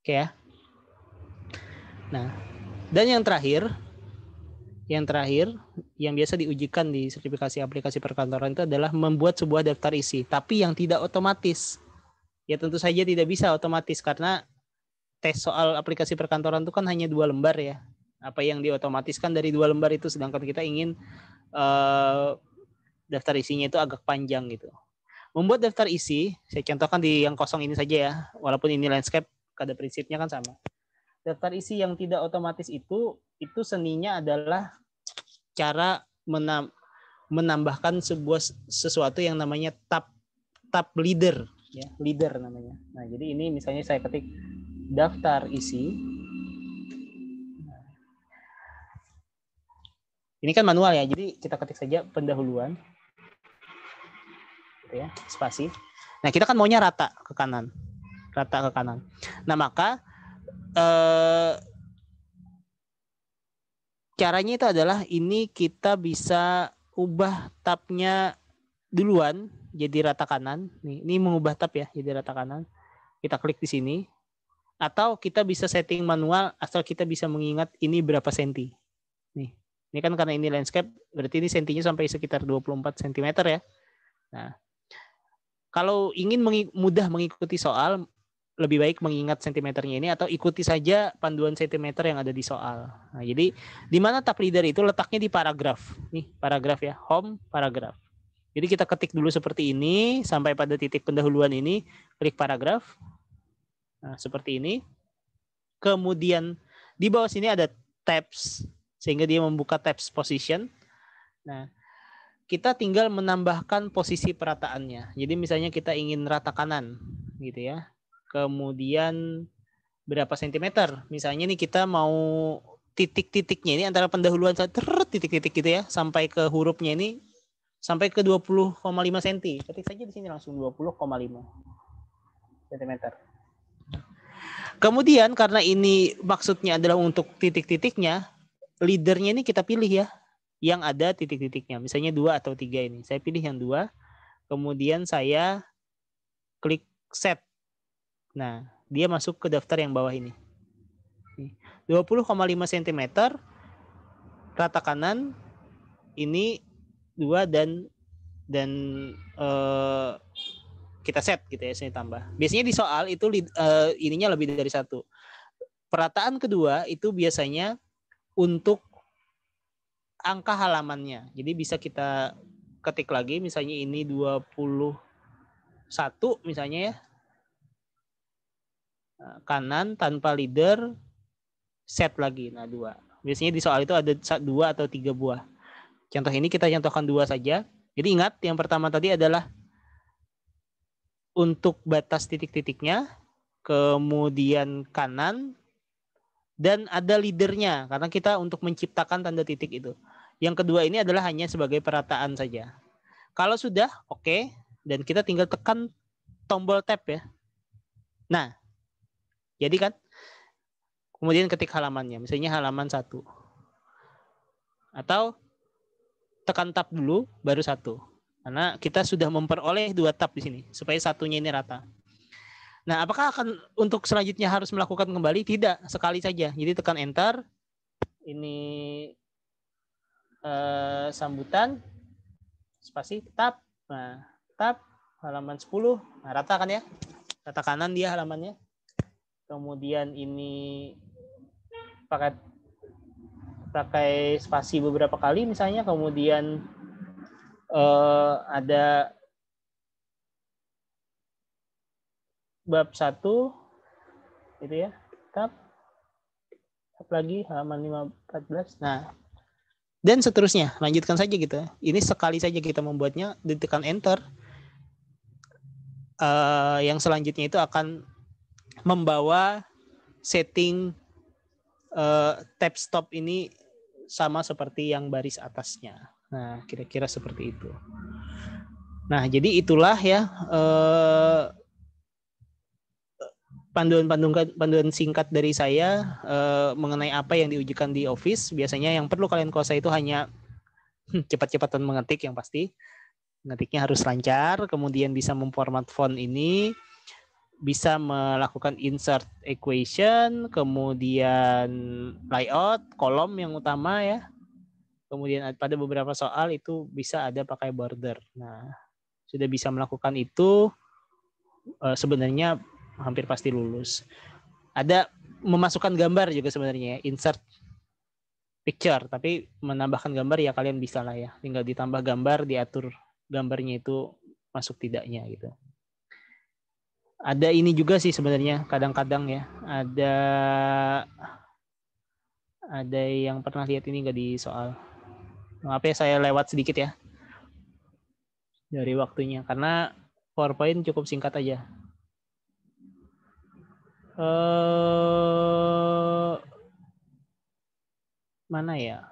Oke ya. Nah, dan yang terakhir yang biasa diujikan di sertifikasi aplikasi perkantoran itu adalah membuat sebuah daftar isi, tapi yang tidak otomatis. Ya tentu saja tidak bisa otomatis karena tes soal aplikasi perkantoran itu kan hanya 2 lembar ya. Apa yang diotomatiskan dari 2 lembar itu, sedangkan kita ingin daftar isinya itu agak panjang gitu. Membuat daftar isi, saya contohkan di yang kosong ini saja ya, walaupun ini landscape, pada prinsipnya kan sama. Daftar isi yang tidak otomatis itu seninya adalah cara menambahkan sesuatu yang namanya tab leader ya, leader namanya. Nah, jadi ini misalnya saya ketik daftar isi. Ini kan manual ya, jadi kita ketik saja pendahuluan. Gitu ya, spasi. Nah, kita kan maunya rata ke kanan. Nah, maka caranya itu adalah ini kita bisa ubah tabnya duluan jadi rata kanan. Nih, ini mengubah tab ya jadi rata kanan. Kita klik di sini. Atau kita bisa setting manual asal kita bisa mengingat ini berapa senti. Nih, ini kan karena ini landscape, berarti ini sentinya sampai sekitar 24 cm ya. Nah, kalau ingin mudah mengikuti soal, lebih baik mengingat sentimeternya ini atau ikuti saja panduan sentimeter yang ada di soal. Nah, jadi di mana tab leader itu letaknya di paragraf. Nih, paragraf ya, home paragraf. Jadi kita ketik dulu seperti ini sampai pada titik pendahuluan ini, klik paragraf. Nah, seperti ini. Kemudian di bawah sini ada tabs sehingga dia membuka tabs position. Nah, kita tinggal menambahkan posisi perataannya. Jadi misalnya kita ingin rata kanan gitu ya. Kemudian berapa sentimeter? Misalnya nih kita mau titik-titiknya ini antara pendahuluan titik-titik gitu ya sampai ke hurufnya ini sampai ke 20,5 cm. Ketik saja di sini langsung 20,5 cm. Kemudian karena ini maksudnya adalah untuk titik-titiknya, leadernya ini kita pilih ya yang ada titik-titiknya. Misalnya 2 atau 3 ini. Saya pilih yang 2. Kemudian saya klik set. Nah, dia masuk ke daftar yang bawah ini. 20,5 cm rata kanan ini 2 dan kita set gitu ya, saya tambah. Biasanya di soal itu ininya lebih dari 1. Perataan kedua itu biasanya untuk angka halamannya. Jadi bisa kita ketik lagi misalnya ini 21 misalnya ya. Kanan tanpa leader set lagi. Nah, 2. Biasanya di soal itu ada 2 atau 3 buah. Contoh ini kita contohkan 2 saja. Jadi ingat yang pertama tadi adalah untuk batas titik-titiknya, kemudian kanan, dan ada leadernya karena kita untuk menciptakan tanda titik itu. Yang kedua ini adalah hanya sebagai perataan saja. Kalau sudah oke, dan kita tinggal tekan tombol tab ya. Nah, jadi kan kemudian ketik halamannya, misalnya halaman 1. Atau tekan tab dulu baru 1. Karena kita sudah memperoleh 2 tab di sini supaya satunya ini rata. Nah, apakah akan untuk selanjutnya harus melakukan kembali? Tidak, sekali saja. Jadi tekan enter. Ini sambutan, spasi, tab. Nah, tab, halaman 10. Nah, rata kan ya? Rata kanan dia halamannya. Kemudian ini pakai pakai spasi beberapa kali misalnya, kemudian ada bab 1 gitu ya, tab lagi halaman 14. Nah, dan seterusnya, lanjutkan saja gitu. Ini sekali saja kita membuatnya, ditekan enter. Yang selanjutnya itu akan membawa setting tab stop ini sama seperti yang baris atasnya. Nah, kira-kira seperti itu. Nah, jadi itulah ya panduan singkat dari saya mengenai apa yang diujikan di Office. Biasanya yang perlu kalian kuasai itu hanya cepat-cepatan mengetik yang pasti. Ngetiknya harus lancar, kemudian bisa memformat font ini, bisa melakukan insert equation, kemudian layout, kolom yang utama ya. Kemudian pada beberapa soal itu bisa ada pakai border. Nah, sudah bisa melakukan itu, sebenarnya hampir pasti lulus. Ada memasukkan gambar juga sebenarnya, insert picture, tapi menambahkan gambar ya kalian bisa lah ya. Tinggal ditambah gambar, diatur gambarnya itu masuk tidaknya gitu. Ada ini juga sih sebenarnya kadang-kadang ya. Ada yang pernah lihat ini nggak di soal? Maaf ya saya lewat sedikit ya dari waktunya karena PowerPoint cukup singkat aja. Mana ya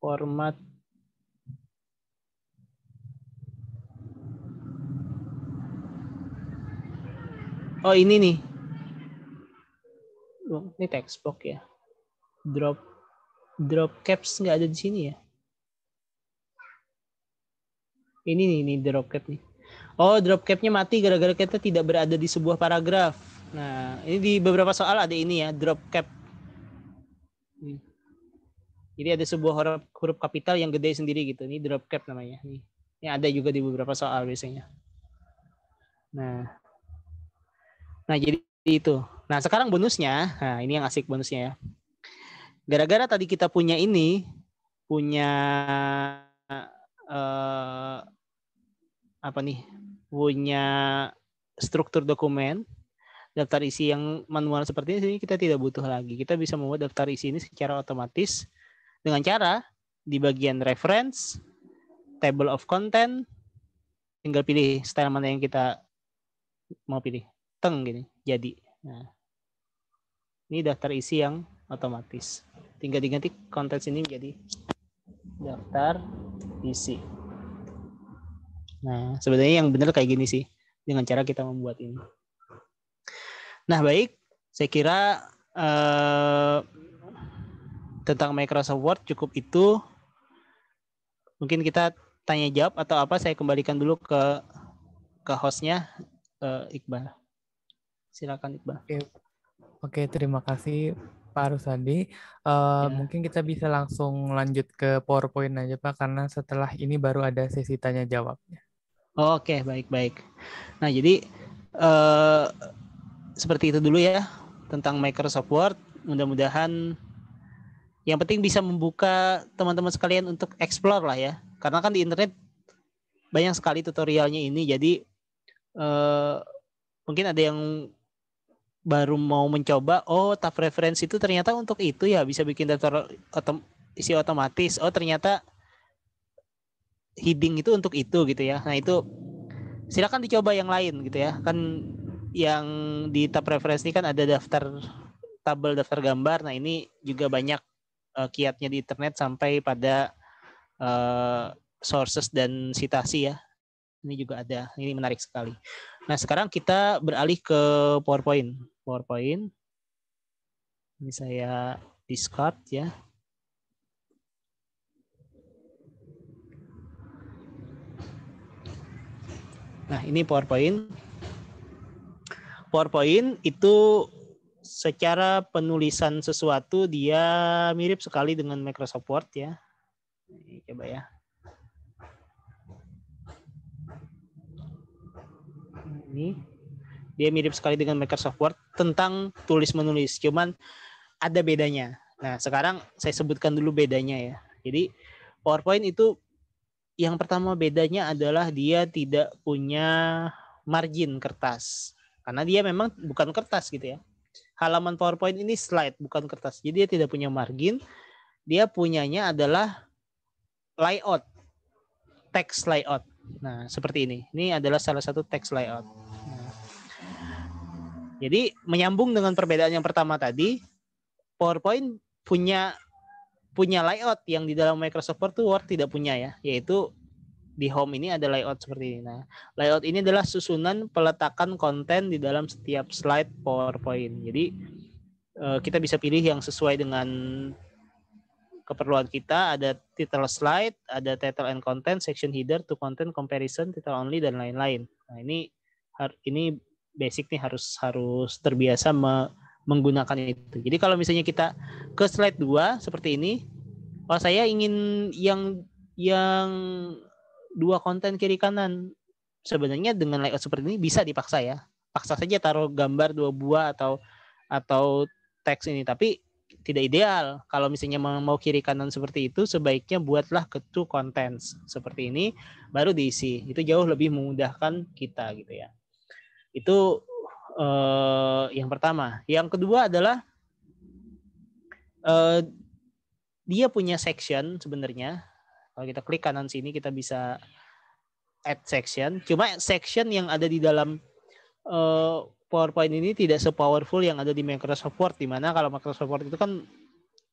format? Oh ini nih. Ini textbook ya. Drop caps nggak ada di sini ya. Ini nih drop cap nih. Oh, drop cap-nya mati gara-gara kita tidak berada di sebuah paragraf. Nah, ini di beberapa soal ada ini ya, drop cap. Jadi ada sebuah huruf kapital yang gede sendiri gitu. Ini drop cap namanya. Ini ada juga di beberapa soal biasanya. Nah jadi itu. Nah sekarang bonusnya. Nah ini yang asik bonusnya ya. Gara-gara tadi kita punya punya struktur dokumen, daftar isi yang manual seperti ini kita tidak butuh lagi. Kita bisa membuat daftar isi ini secara otomatis dengan cara di bagian reference, table of content, tinggal pilih style mana yang kita mau pilih. Teng gini, jadi. Nah, ini daftar isi yang otomatis. Tinggal diganti konten ini menjadi daftar isi. Nah, sebenarnya yang benar kayak gini sih dengan cara kita membuat ini. Nah, baik. Saya kira tentang Microsoft Word cukup itu. Mungkin kita tanya jawab atau apa, saya kembalikan dulu ke hostnya, Iqbal. Silakan Iqbal. Oke, terima kasih Pak Rusadi. Mungkin kita bisa langsung lanjut ke PowerPoint aja Pak, karena setelah ini baru ada sesi tanya jawabnya. Oke, baik. Nah, jadi seperti itu dulu ya tentang Microsoft Word. Mudah-mudahan yang penting bisa membuka teman-teman sekalian untuk explore lah ya. Karena kan di internet banyak sekali tutorialnya ini. Jadi mungkin ada yang baru mau mencoba, oh tab reference itu ternyata untuk itu ya, bisa bikin daftar isi otomatis. Oh ternyata heading itu untuk itu gitu ya. Nah itu silakan dicoba yang lain gitu ya. Kan yang di tab reference ini kan ada tabel daftar gambar. Nah ini juga banyak kiatnya di internet sampai pada sources dan citasi ya. Ini juga ada. Ini menarik sekali. Nah sekarang kita beralih ke PowerPoint. Ini saya discard ya. Nah, ini PowerPoint. PowerPoint itu secara penulisan sesuatu dia mirip sekali dengan Microsoft Word ya. Ini coba ya. Ini dia mirip sekali dengan Microsoft Word tentang tulis menulis, cuman ada bedanya. Nah, sekarang saya sebutkan dulu bedanya ya. Jadi PowerPoint itu yang pertama bedanya adalah dia tidak punya margin kertas. Karena dia memang bukan kertas gitu ya. Halaman PowerPoint ini slide, bukan kertas. Jadi dia tidak punya margin. Dia punyanya adalah layout, text layout. Nah, seperti ini. Ini adalah salah satu text layout. Nah, jadi menyambung dengan perbedaan yang pertama tadi, PowerPoint punya layout yang di dalam Microsoft Word tidak punya ya, yaitu di home ini ada layout seperti ini. Nah, layout ini adalah susunan peletakan konten di dalam setiap slide PowerPoint. Jadi kita bisa pilih yang sesuai dengan keperluan kita. Ada title slide, ada title and content, section header, to content, comparison, title only, dan lain-lain. Nah, ini basic nih harus terbiasa menggunakan itu. Jadi kalau misalnya kita ke slide 2 seperti ini, saya ingin yang 2 konten kiri kanan. Sebenarnya dengan layout seperti ini bisa dipaksa ya. Paksa saja taruh gambar 2 buah atau teks ini, tapi tidak ideal. Kalau misalnya mau kiri kanan seperti itu, sebaiknya buatlah ke 2 contents seperti ini baru diisi. Itu jauh lebih memudahkan kita gitu ya. Itu yang pertama. Yang kedua adalah dia punya section sebenarnya. Kalau kita klik kanan sini kita bisa add section. Cuma section yang ada di dalam PowerPoint ini tidak se-powerful yang ada di Microsoft Word, di mana kalau Microsoft Word itu kan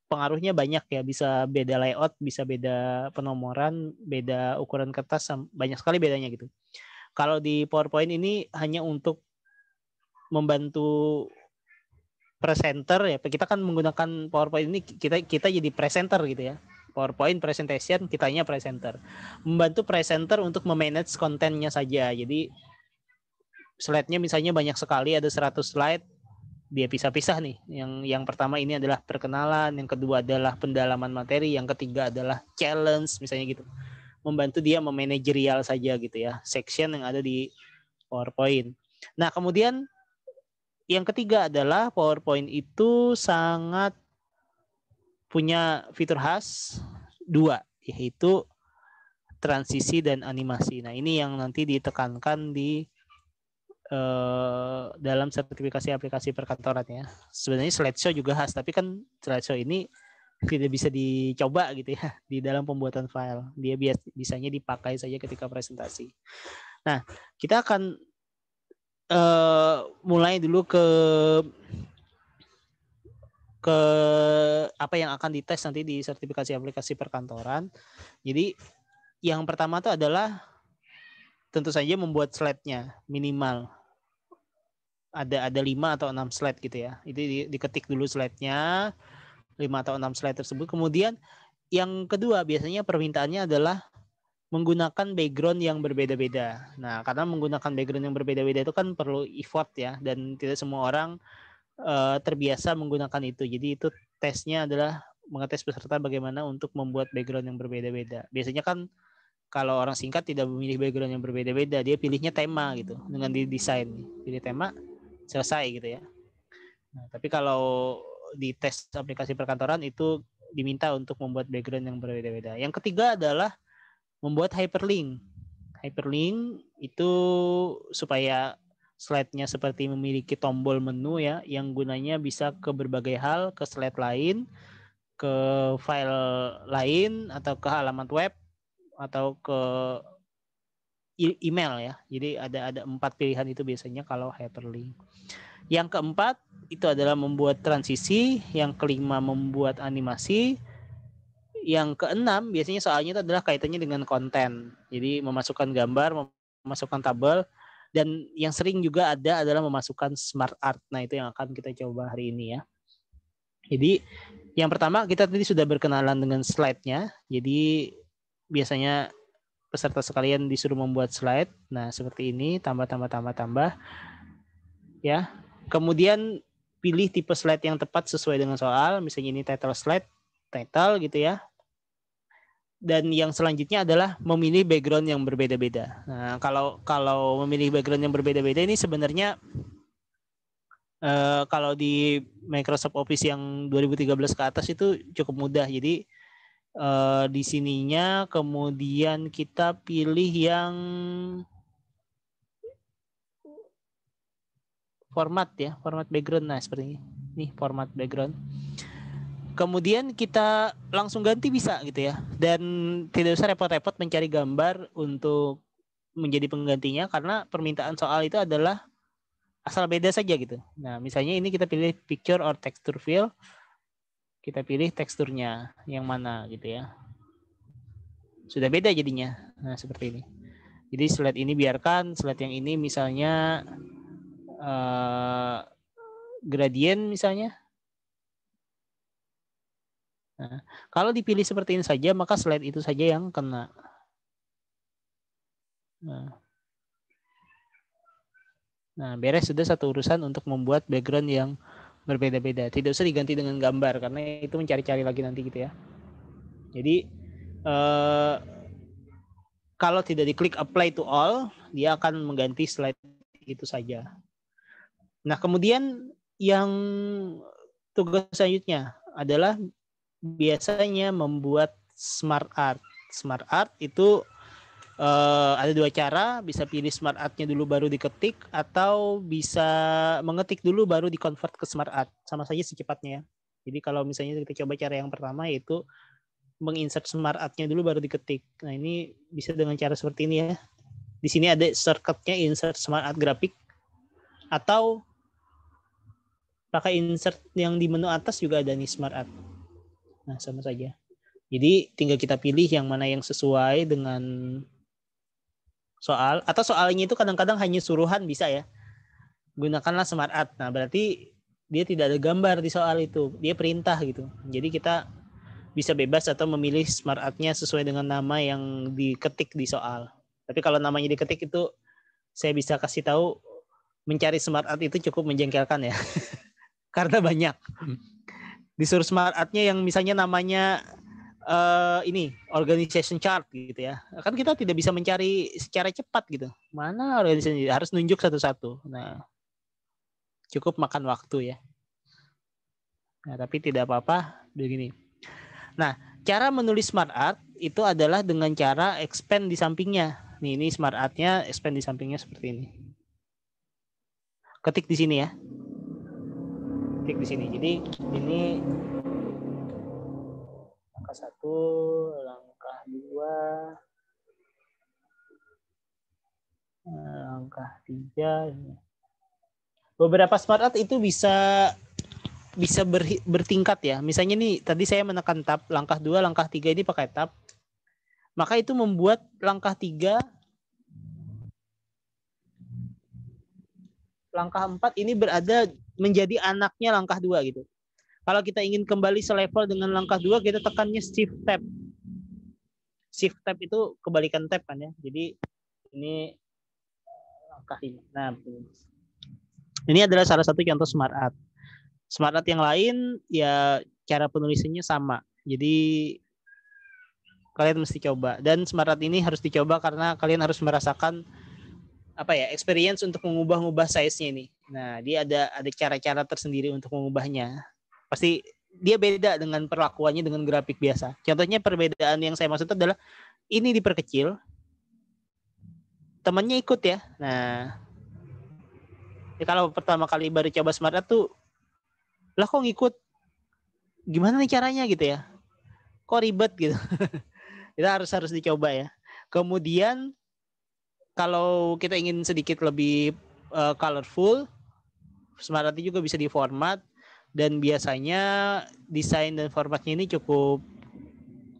pengaruhnya banyak ya, bisa beda layout, bisa beda penomoran, beda ukuran kertas, banyak sekali bedanya gitu. Kalau di PowerPoint ini hanya untuk membantu presenter ya, kita kan menggunakan PowerPoint ini kita jadi presenter gitu ya. PowerPoint presentation, kitanya presenter. Membantu presenter untuk memanage kontennya saja. Jadi slide-nya misalnya banyak sekali, ada 100 slide, dia pisah-pisah nih. Yang pertama ini adalah perkenalan, yang kedua adalah pendalaman materi, yang ketiga adalah challenge misalnya gitu. Membantu dia memanajerial saja gitu ya, section yang ada di PowerPoint. Nah, kemudian yang ketiga adalah PowerPoint itu sangat punya fitur khas 2, yaitu transisi dan animasi. Nah, ini yang nanti ditekankan di dalam sertifikasi aplikasi perkantoran ya. Sebenarnya slideshow juga khas, tapi kan slideshow ini tidak bisa dicoba gitu ya di dalam pembuatan file. Dia bisanya dipakai saja ketika presentasi. Nah, kita akan mulai dulu ke apa yang akan dites nanti di sertifikasi aplikasi perkantoran. Jadi yang pertama itu adalah tentu saja membuat slide-nya minimal. Ada 5 atau 6 slide gitu ya. Itu diketik dulu slide-nya, 5 atau 6 slide tersebut. Kemudian yang kedua biasanya permintaannya adalah menggunakan background yang berbeda-beda. Nah, karena menggunakan background yang berbeda-beda itu kan perlu effort ya, dan tidak semua orang terbiasa menggunakan itu. Jadi itu tesnya adalah mengetes peserta bagaimana untuk membuat background yang berbeda-beda. Biasanya kan kalau orang singkat tidak memilih background yang berbeda-beda, dia pilihnya tema gitu dengan didesain. Pilih tema, selesai gitu ya. Nah, tapi kalau di tes aplikasi perkantoran itu diminta untuk membuat background yang berbeda-beda. Yang ketiga adalah membuat hyperlink. Hyperlink itu supaya slide-nya seperti memiliki tombol menu ya, yang gunanya bisa ke berbagai hal, ke slide lain, ke file lain, atau ke halaman web, atau ke email ya. Jadi ada 4 pilihan itu biasanya kalau hyperlink. Yang keempat itu adalah membuat transisi, yang kelima membuat animasi, yang keenam biasanya soalnya itu adalah kaitannya dengan konten. Jadi memasukkan gambar, memasukkan tabel, dan yang sering juga ada adalah memasukkan smart art. Nah, itu yang akan kita coba hari ini ya. Jadi yang pertama kita tadi sudah berkenalan dengan slide-nya. Jadi biasanya peserta sekalian disuruh membuat slide. Nah, seperti ini, tambah. Ya. Kemudian pilih tipe slide yang tepat sesuai dengan soal. Misalnya ini title slide, title gitu ya. Dan yang selanjutnya adalah memilih background yang berbeda-beda. Nah, kalau memilih background yang berbeda-beda ini sebenarnya Kalau di Microsoft Office yang 2013 ke atas itu cukup mudah. Jadi di sininya kemudian kita pilih yang format ya, format background. Nah, seperti ini. Nih format background. Kemudian kita langsung ganti bisa gitu ya. Dan tidak usah repot-repot mencari gambar untuk menjadi penggantinya karena permintaan soal itu adalah asal beda saja gitu. Nah, misalnya ini kita pilih picture or texture fill. Kita pilih teksturnya yang mana gitu ya. Sudah beda jadinya. Nah, seperti ini. Jadi slide ini biarkan, slide yang ini misalnya gradient misalnya. Nah, kalau dipilih seperti ini saja, maka slide itu saja yang kena. Nah, beres sudah satu urusan untuk membuat background yang berbeda-beda. Tidak usah diganti dengan gambar karena itu mencari-cari lagi nanti gitu ya. Jadi kalau tidak diklik apply to all, dia akan mengganti slide itu saja. Nah, kemudian yang tugas selanjutnya adalah biasanya membuat smart art. Smart art itu ada dua cara, bisa pilih smart art-nya dulu baru diketik atau bisa mengetik dulu baru di-convert ke smart art. Sama saja secepatnya. Jadi kalau misalnya kita coba cara yang pertama yaitu menginsert smart art-nya dulu baru diketik. Nah, ini bisa dengan cara seperti ini ya. Di sini ada shortcut-nya insert smart art grafik atau pakai insert yang di menu atas juga ada nih smart art. Nah, sama saja. Jadi tinggal kita pilih yang mana yang sesuai dengan soal, atau soalnya itu kadang-kadang hanya suruhan bisa ya. Gunakanlah smart art. Nah, berarti dia tidak ada gambar di soal itu. Dia perintah gitu. Jadi kita bisa bebas atau memilih smart art-nya sesuai dengan nama yang diketik di soal. Tapi kalau namanya diketik itu saya bisa kasih tahu mencari smart art itu cukup menjengkelkan ya. Karena banyak. Disuruh smart art-nya yang misalnya namanya ini organization chart gitu ya. Kan kita tidak bisa mencari secara cepat gitu. Mana organisasi harus nunjuk satu-satu. Nah, cukup makan waktu ya. Nah, tapi tidak apa-apa begini. Nah, cara menulis smart art itu adalah dengan cara expand di sampingnya. Nih, ini smart art-nya expand di sampingnya seperti ini. Ketik di sini ya. Ketik di sini. Jadi ini langkah 1, langkah 2, langkah 3. Beberapa smart art itu bisa bertingkat ya. Misalnya nih tadi saya menekan tab, langkah 2, langkah 3 ini pakai tab. Maka itu membuat langkah 3, langkah 4 ini berada menjadi anaknya langkah 2 gitu. Kalau kita ingin kembali selevel dengan langkah 2, kita tekannya shift tab. Shift tab itu kebalikan tab kan ya. Jadi ini langkah ini. Nah, ini adalah salah satu contoh smart art. Smart art yang lain ya cara penulisannya sama. Jadi kalian mesti coba. Dan smart art ini harus dicoba karena kalian harus merasakan apa ya, experience untuk mengubah-ubah size-nya ini. Nah, dia ada cara-cara tersendiri untuk mengubahnya. Pasti dia beda dengan perlakuannya dengan grafik biasa. Contohnya perbedaan yang saya maksud adalah ini diperkecil, temannya ikut ya. Nah, ya kalau pertama kali baru coba smart art tuh, lah kok ngikut? Gimana nih caranya gitu ya? Kok ribet gitu? Kita harus dicoba ya. Kemudian kalau kita ingin sedikit lebih colorful, smart art juga bisa diformat. Dan biasanya desain dan formatnya ini cukup,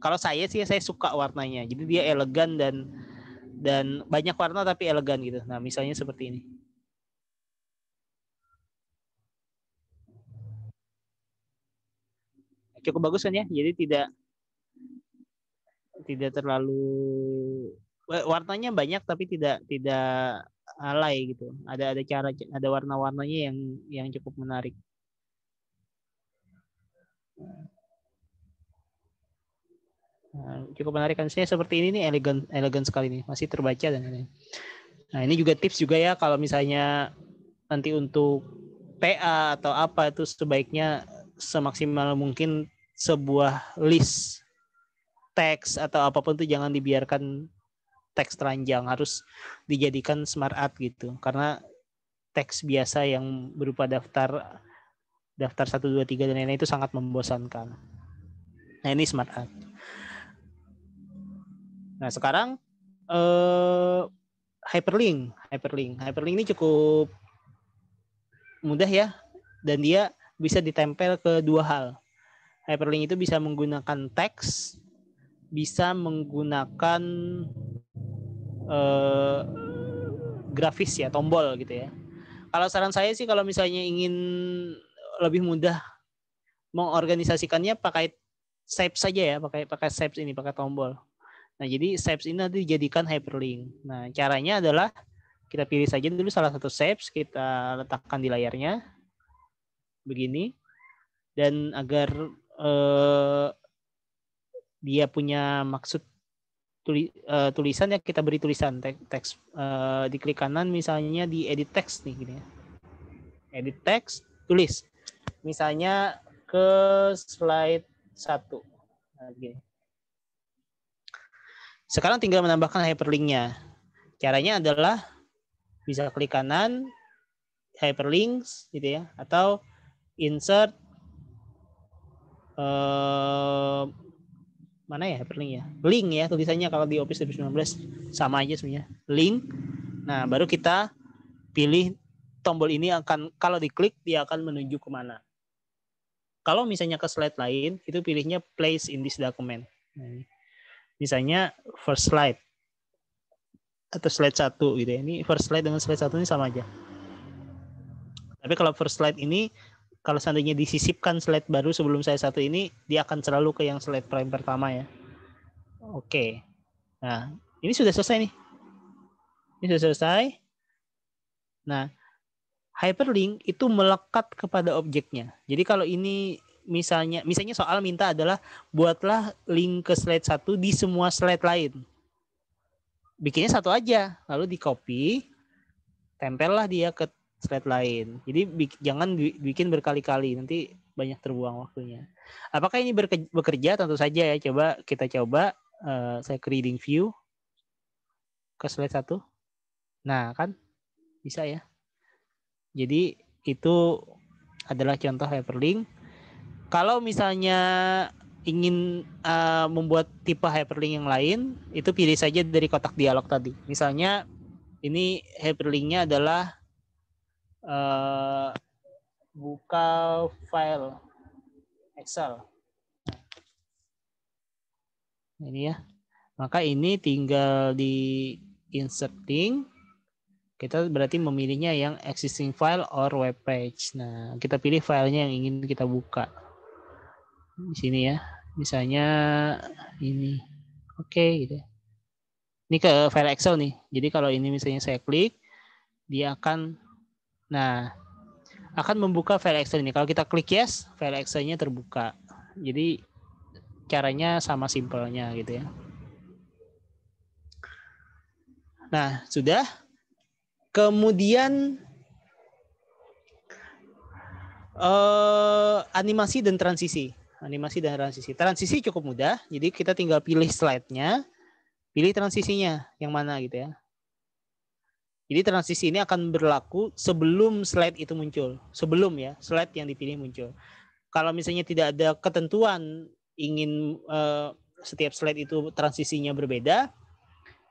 kalau saya suka warnanya. Jadi dia elegan dan banyak warna tapi elegan gitu. Nah, misalnya seperti ini. Cukup bagus kan ya? Jadi tidak terlalu, warnanya banyak tapi tidak alay gitu. Ada warna-warnanya yang cukup menarik. Nah, cukup menarik kan, saya seperti ini nih, elegan sekali nih, masih terbaca dan lain-lain. Nah, ini juga tips juga ya kalau misalnya nanti untuk PA atau apa itu sebaiknya semaksimal mungkin sebuah list teks atau apapun itu jangan dibiarkan teks teranjang, harus dijadikan smart art gitu. Karena teks biasa yang berupa daftar 1, 2, 3 dan lain-lain itu sangat membosankan. Nah, ini smart art. Nah, sekarang hyperlink ini cukup mudah ya, dan dia bisa ditempel ke dua hal. Hyperlink itu bisa menggunakan teks, bisa menggunakan grafis ya, tombol gitu ya. Kalau saran saya sih kalau misalnya ingin lebih mudah mengorganisasikannya pakai shapes saja ya, pakai shapes ini, pakai tombol. Nah, jadi shapes ini nanti dijadikan hyperlink. Nah, caranya adalah kita pilih saja dulu salah satu shapes, kita letakkan di layarnya begini, dan agar dia punya maksud tulisan ya, kita beri tulisan teks di klik kanan misalnya di edit text nih gini ya. Edit text, tulis. Misalnya ke slide 1. Nah, gini. Sekarang tinggal menambahkan hyperlink-nya. Caranya adalah bisa klik kanan hyperlinks gitu ya, atau insert mana ya hyperlink ya? Link ya tulisannya kalau di Office 2019 sama aja sebenarnya. Link. Nah, baru kita pilih tombol ini, akan kalau diklik dia akan menuju kemana. Kalau misalnya ke slide lain, itu pilihnya place in this document. Nah, misalnya first slide atau slide 1 gitu ya. Ini first slide dengan slide 1 ini sama aja. Tapi kalau first slide ini, kalau seandainya disisipkan slide baru sebelum slide 1 ini, dia akan selalu ke yang slide prime pertama ya. Oke. Nah, ini sudah selesai nih. Ini sudah selesai. Nah, hyperlink itu melekat kepada objeknya. Jadi kalau ini misalnya soal minta adalah buatlah link ke slide 1 di semua slide lain. Bikinnya satu aja, lalu di copy, tempellah dia ke slide lain. Jadi jangan bikin berkali-kali, nanti banyak terbuang waktunya. Apakah ini bekerja? Tentu saja ya. Coba kita coba. Saya ke reading view ke slide 1. Nah, kan bisa ya. Jadi itu adalah contoh hyperlink. Kalau misalnya ingin membuat tipe hyperlink yang lain, itu pilih saja dari kotak dialog tadi. Misalnya ini hyperlinknya adalah buka file Excel. Ini ya. Maka ini tinggal di insert link. Kita berarti memilihnya yang existing file or web page. Nah, kita pilih filenya yang ingin kita buka. Di sini ya. Misalnya ini. Oke, gitu. Ini ke file Excel nih. Jadi kalau ini misalnya saya klik, dia akan membuka file Excel ini. Kalau kita klik yes, file Excel-nya terbuka. Jadi caranya sama simpelnya gitu ya. Nah, sudah. Kemudian animasi dan transisi. Transisi cukup mudah. Jadi kita tinggal pilih slide-nya, pilih transisinya yang mana gitu ya. Jadi transisi ini akan berlaku sebelum slide itu muncul. Sebelum ya, slide yang dipilih muncul. Kalau misalnya tidak ada ketentuan ingin setiap slide itu transisinya berbeda,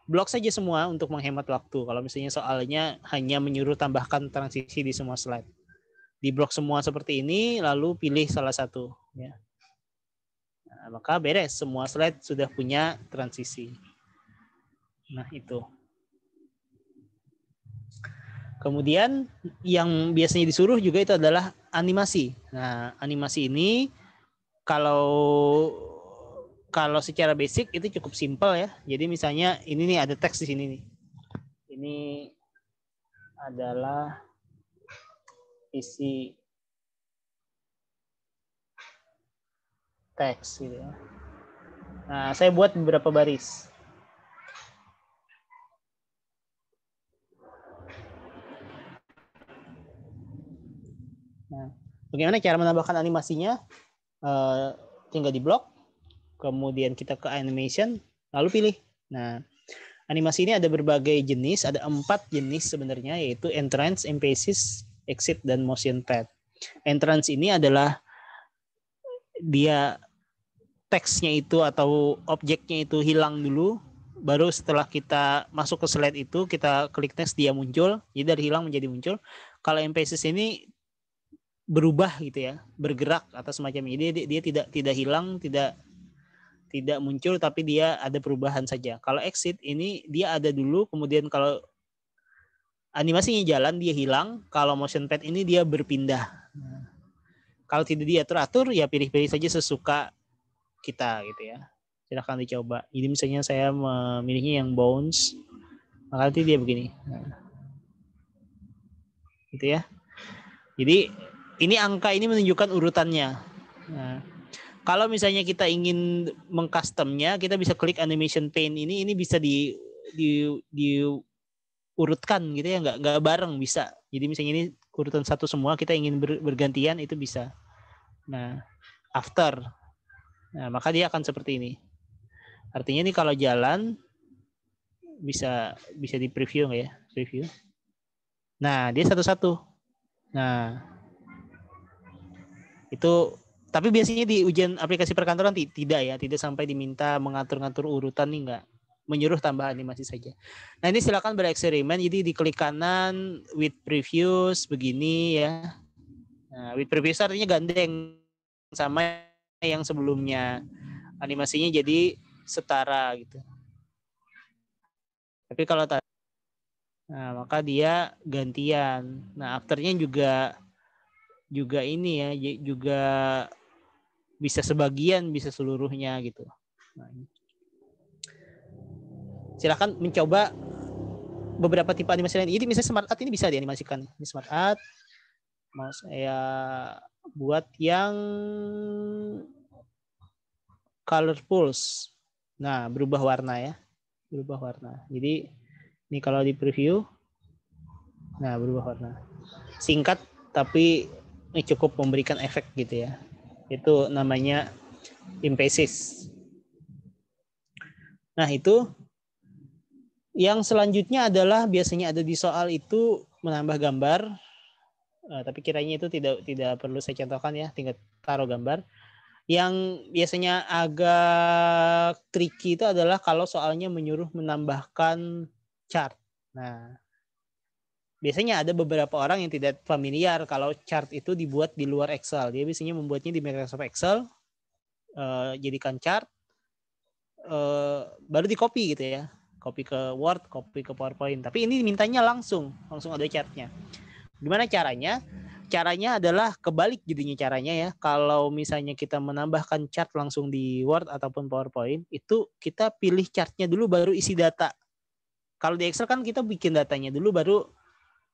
blok saja semua untuk menghemat waktu. Kalau misalnya soalnya hanya menyuruh tambahkan transisi di semua slide. Di blok semua seperti ini, lalu pilih salah satu. Ya. Nah, maka beres, semua slide sudah punya transisi. Nah, itu. Kemudian yang biasanya disuruh juga itu adalah animasi. Nah, animasi ini kalau secara basic itu cukup simpel ya. Jadi misalnya ini nih ada teks di sini nih. Ini adalah isi teks gitu ya. Nah, saya buat beberapa baris. Nah, bagaimana cara menambahkan animasinya? Tinggal di blok, kemudian kita ke animation, lalu pilih. Nah, animasi ini ada berbagai jenis, ada 4 jenis sebenarnya, yaitu entrance, emphasis, exit, dan motion path. Entrance ini adalah dia teksnya itu atau objeknya itu hilang dulu, baru setelah kita masuk ke slide itu kita klik next dia muncul, jadi dari hilang menjadi muncul. Kalau emphasis ini berubah gitu ya, bergerak atau semacam ini, dia tidak hilang, tidak muncul, tapi dia ada perubahan saja. Kalau exit ini dia ada dulu, kemudian kalau animasinya jalan dia hilang, kalau motion pad ini dia berpindah. Nah, kalau tidak diatur-atur ya pilih-pilih saja sesuka kita gitu ya. Silahkan dicoba. Jadi misalnya saya memilihnya yang bounce, maka nanti dia begini. Nah, gitu ya. Jadi ini angka ini menunjukkan urutannya. Nah, kalau misalnya kita ingin mengcustomnya, kita bisa klik animation pane ini bisa diurutkan gitu ya, nggak bareng bisa. Jadi misalnya ini urutan satu semua, kita ingin bergantian itu bisa. Nah, after, nah maka dia akan seperti ini. Artinya ini kalau jalan bisa di preview nggak ya? Preview. Nah, dia satu-satu. Nah, itu tapi biasanya di ujian aplikasi perkantoran tidak ya, tidak sampai diminta mengatur-ngatur urutan nih, enggak. Menyuruh tambah animasi saja. Nah, ini silakan bereksperimen. Jadi diklik kanan with previews begini ya. Nah, with previews artinya gandeng sama yang sebelumnya. Animasinya jadi setara gitu. Tapi kalau nah, maka dia gantian. Nah, afternya juga ini ya, juga bisa sebagian, bisa seluruhnya gitu. Nah, silakan mencoba beberapa tipe animasi lain. Ini misalnya smart art ini bisa dianimasikan. Ini smart art. Mau saya buat yang colorfuls. Nah, berubah warna ya. Berubah warna. Jadi ini kalau di preview, nah berubah warna. Singkat tapi ini cukup memberikan efek gitu ya. Itu namanya emphasis. Nah, itu yang selanjutnya adalah biasanya ada di soal itu menambah gambar. Tapi kiranya itu tidak perlu saya contohkan ya, tinggal taruh gambar. Yang biasanya agak tricky itu adalah kalau soalnya menyuruh menambahkan chart. Nah, biasanya ada beberapa orang yang tidak familiar kalau chart itu dibuat di luar Excel. Dia biasanya membuatnya di Microsoft Excel, jadikan chart, baru di copy gitu ya. Copy ke Word, copy ke PowerPoint. Tapi ini mintanya langsung ada chartnya. Gimana caranya? Caranya adalah kebalik jadinya caranya ya. Kalau misalnya kita menambahkan chart langsung di Word ataupun PowerPoint, itu kita pilih chartnya dulu baru isi data. Kalau di Excel kan kita bikin datanya dulu baru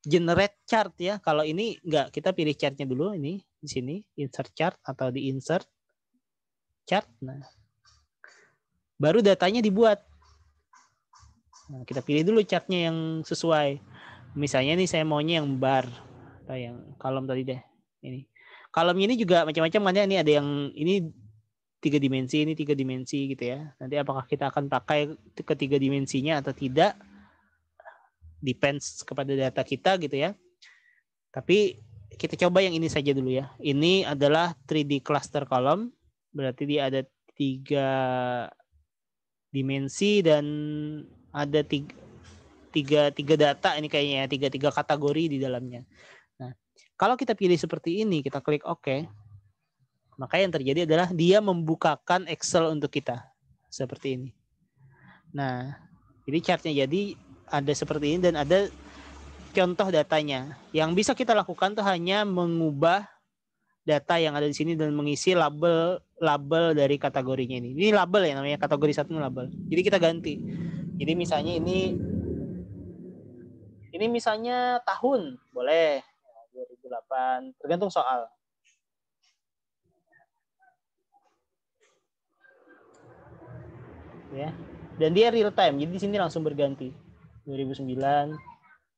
generate chart ya. Kalau ini enggak, kita pilih chartnya dulu ini di sini, insert chart atau di insert chart. Nah, baru datanya dibuat. Nah, kita pilih dulu chartnya yang sesuai. Misalnya nih saya maunya yang bar atau yang kolom tadi deh. Ini kolomnya ini juga macam-macam kan ya. Ini ada yang ini 3 dimensi, ini 3 dimensi gitu ya. Nanti apakah kita akan pakai ketiga dimensinya atau tidak, depends kepada data kita gitu ya. Tapi kita coba yang ini saja dulu ya. Ini adalah 3D cluster column, berarti dia ada 3 dimensi dan ada tiga data ini kayaknya ya, tiga kategori di dalamnya. Nah, kalau kita pilih seperti ini, kita klik OK, maka yang terjadi adalah dia membukakan Excel untuk kita seperti ini. Nah, jadi chartnya jadi ada seperti ini dan ada contoh datanya. Yang bisa kita lakukan tuh hanya mengubah data yang ada di sini dan mengisi label dari kategorinya ini. Ini label ya namanya, kategori 1 label. Jadi kita ganti. Jadi misalnya ini misalnya tahun, boleh 2008, tergantung soal. Ya. Dan dia real time. Jadi di sini langsung berganti. 2009,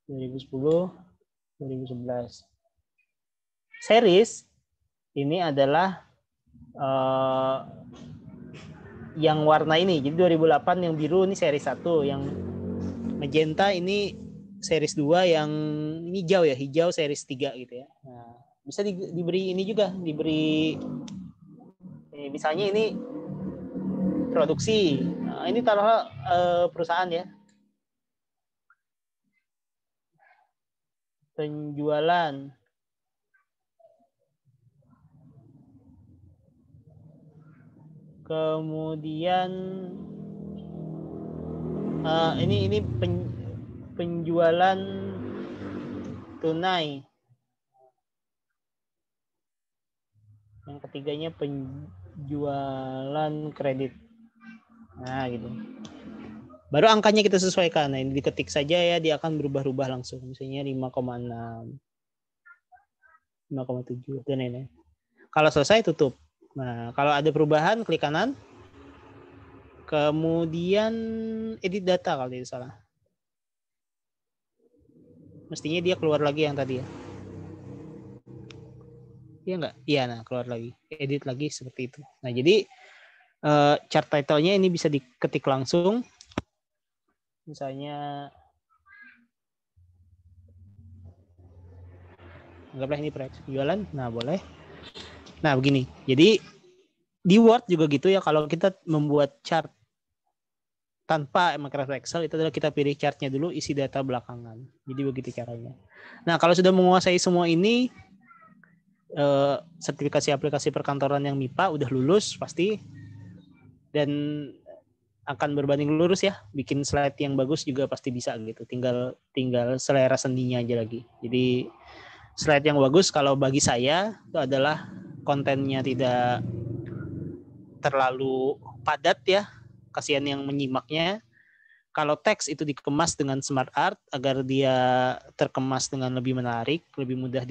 2010, 2011. series ini adalah yang warna ini. Jadi 2008 yang biru ini series 1, yang magenta ini series 2, yang ini hijau series 3 gitu ya. Nah, bisa diberi ini juga, misalnya ini produksi. Nah, ini taruhlah perusahaan ya. Penjualan. Kemudian ini penjualan tunai. Yang ketiganya penjualan kredit. Nah, gitu. Baru angkanya kita sesuaikan. Nah, ini diketik saja ya, dia akan berubah-ubah langsung. Misalnya 5,6, 5,7 dan lain-lain. Kalau selesai tutup. Nah, kalau ada perubahan klik kanan. Kemudian edit data kalau tidak salah. Mestinya dia keluar lagi yang tadi ya. Iya nggak? Iya, nah keluar lagi. Edit lagi seperti itu. Nah, jadi chart title-nya ini bisa diketik langsung. Misalnya anggaplah ini proyek jualan. Nah, boleh. Nah, begini. Jadi di Word juga gitu ya, kalau kita membuat chart tanpa Microsoft Excel, itu adalah kita pilih chartnya dulu, isi data belakangan. Jadi begitu caranya. Nah, kalau sudah menguasai semua ini, sertifikasi aplikasi perkantoran yang MIPA udah lulus pasti, dan akan berbanding lurus ya, bikin slide yang bagus juga pasti bisa gitu. Tinggal selera sendinya aja lagi. Jadi slide yang bagus kalau bagi saya itu adalah kontennya tidak terlalu padat ya, kasihan yang menyimaknya. Kalau teks itu dikemas dengan smart art agar dia terkemas dengan lebih menarik, lebih mudah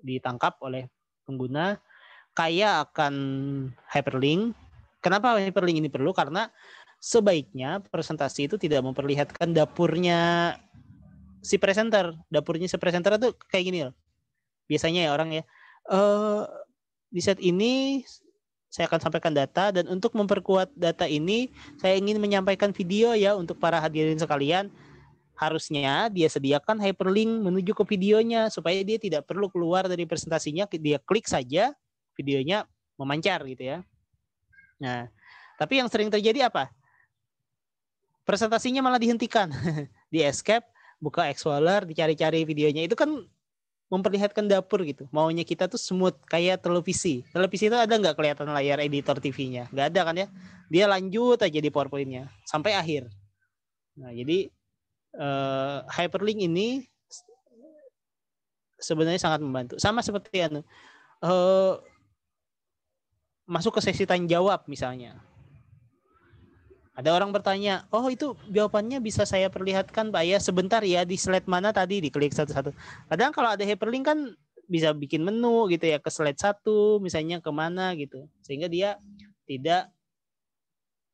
ditangkap oleh pengguna. Kaya akan hyperlink. Kenapa hyperlink ini perlu? Karena sebaiknya presentasi itu tidak memperlihatkan dapurnya si presenter. Dapurnya si presenter itu kayak gini loh. Biasanya ya orang ya, di set ini saya akan sampaikan data, dan untuk memperkuat data ini saya ingin menyampaikan video ya untuk para hadirin sekalian. Harusnya dia sediakan hyperlink menuju ke videonya supaya dia tidak perlu keluar dari presentasinya, dia klik saja videonya memancar gitu ya. Nah, tapi yang sering terjadi apa? Presentasinya malah dihentikan. Di escape, buka Explorer, dicari-cari videonya. Itu kan memperlihatkan dapur gitu. Maunya kita tuh smooth kayak televisi. Televisi itu ada nggak kelihatan layar editor TV-nya? Nggak ada kan ya? Dia lanjut aja di PowerPoint-nya sampai akhir. Nah, jadi hyperlink ini sebenarnya sangat membantu. Sama seperti masuk ke sesi tanya jawab misalnya. Ada orang bertanya, oh itu jawabannya bisa saya perlihatkan Pak ya, sebentar ya, di slide mana tadi, diklik satu-satu. Kadang kalau ada hyperlink kan bisa bikin menu gitu ya, ke slide 1 misalnya kemana gitu. Sehingga dia tidak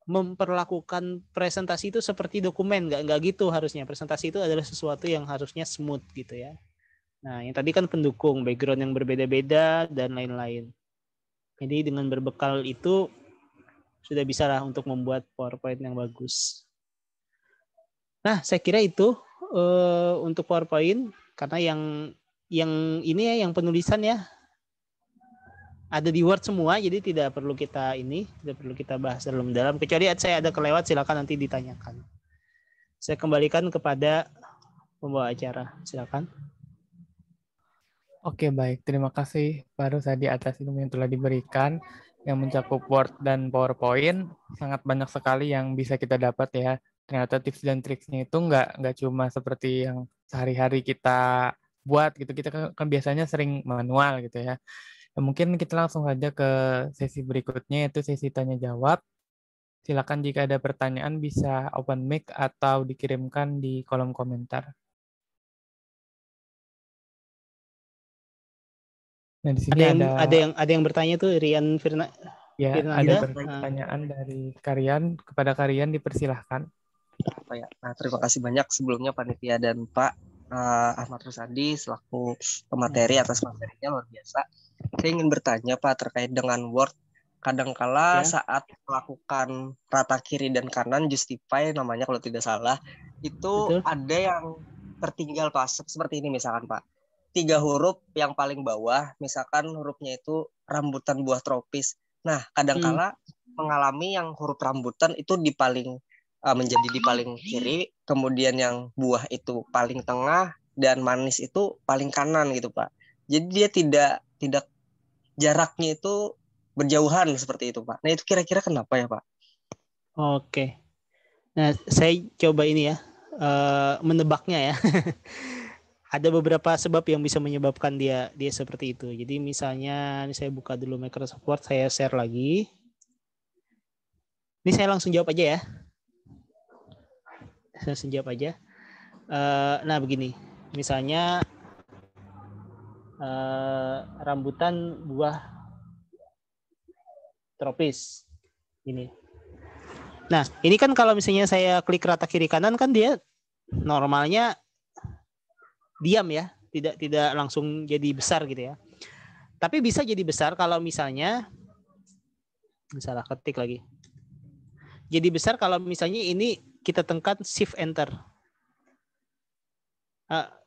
memperlakukan presentasi itu seperti dokumen, nggak gitu harusnya. Presentasi itu adalah sesuatu yang harusnya smooth gitu ya. Nah, yang tadi kan pendukung, background yang berbeda-beda dan lain-lain. Jadi dengan berbekal itu sudah bisa lah untuk membuat PowerPoint yang bagus. Nah, saya kira itu untuk PowerPoint, karena yang ini ya, yang penulisan ya ada di Word semua, jadi tidak perlu kita bahas dalam dalam. Kecuali saya ada kelewat, silakan nanti ditanyakan. Saya kembalikan kepada pembawa acara, silakan. Oke, baik. Terima kasih Pak Rusadi atas ilmu yang telah diberikan, yang mencakup Word dan PowerPoint. Sangat banyak sekali yang bisa kita dapat ya. Ternyata tips dan triksnya itu nggak cuma seperti yang sehari-hari kita buat gitu. Kita kan biasanya sering manual gitu ya. Mungkin kita langsung saja ke sesi berikutnya, yaitu sesi tanya jawab. Silakan jika ada pertanyaan bisa open mic atau dikirimkan di kolom komentar. Nah, di sini ada yang bertanya tuh, Rian Firna. Ya, ada pertanyaan dari Karian. Kepada Karian dipersilahkan. Nah, terima kasih banyak sebelumnya panitia dan Pak. Ahmad Rusadi selaku pemateri atas materinya luar biasa. Saya ingin bertanya Pak terkait dengan Word. Kadangkala saat melakukan rata kiri dan kanan justify namanya kalau tidak salah, itu Betul. ada yang tertinggal Pak. Seperti ini misalkan Pak. 3 huruf yang paling bawah, misalkan hurufnya itu rambutan buah tropis. Nah, kadangkala mengalami yang huruf rambutan itu menjadi di paling kiri, kemudian yang buah itu paling tengah dan manis itu paling kanan gitu Pak. Jadi dia tidak jaraknya itu berjauhan seperti itu Pak. Nah itu kira-kira kenapa ya Pak? Oke. Nah saya coba ini ya menebaknya ya. Ada beberapa sebab yang bisa menyebabkan dia seperti itu. Jadi misalnya ini saya buka dulu Microsoft Word, saya share lagi. Ini saya langsung jawab aja ya. Saya langsung jawab aja. Nah begini, misalnya rambutan buah tropis ini. Nah ini kan kalau misalnya saya klik rata kiri kanan kan dia normalnya diam ya, tidak langsung jadi besar gitu ya. Tapi bisa jadi besar kalau misalnya salah ketik lagi. Jadi besar kalau misalnya ini kita tekan shift enter.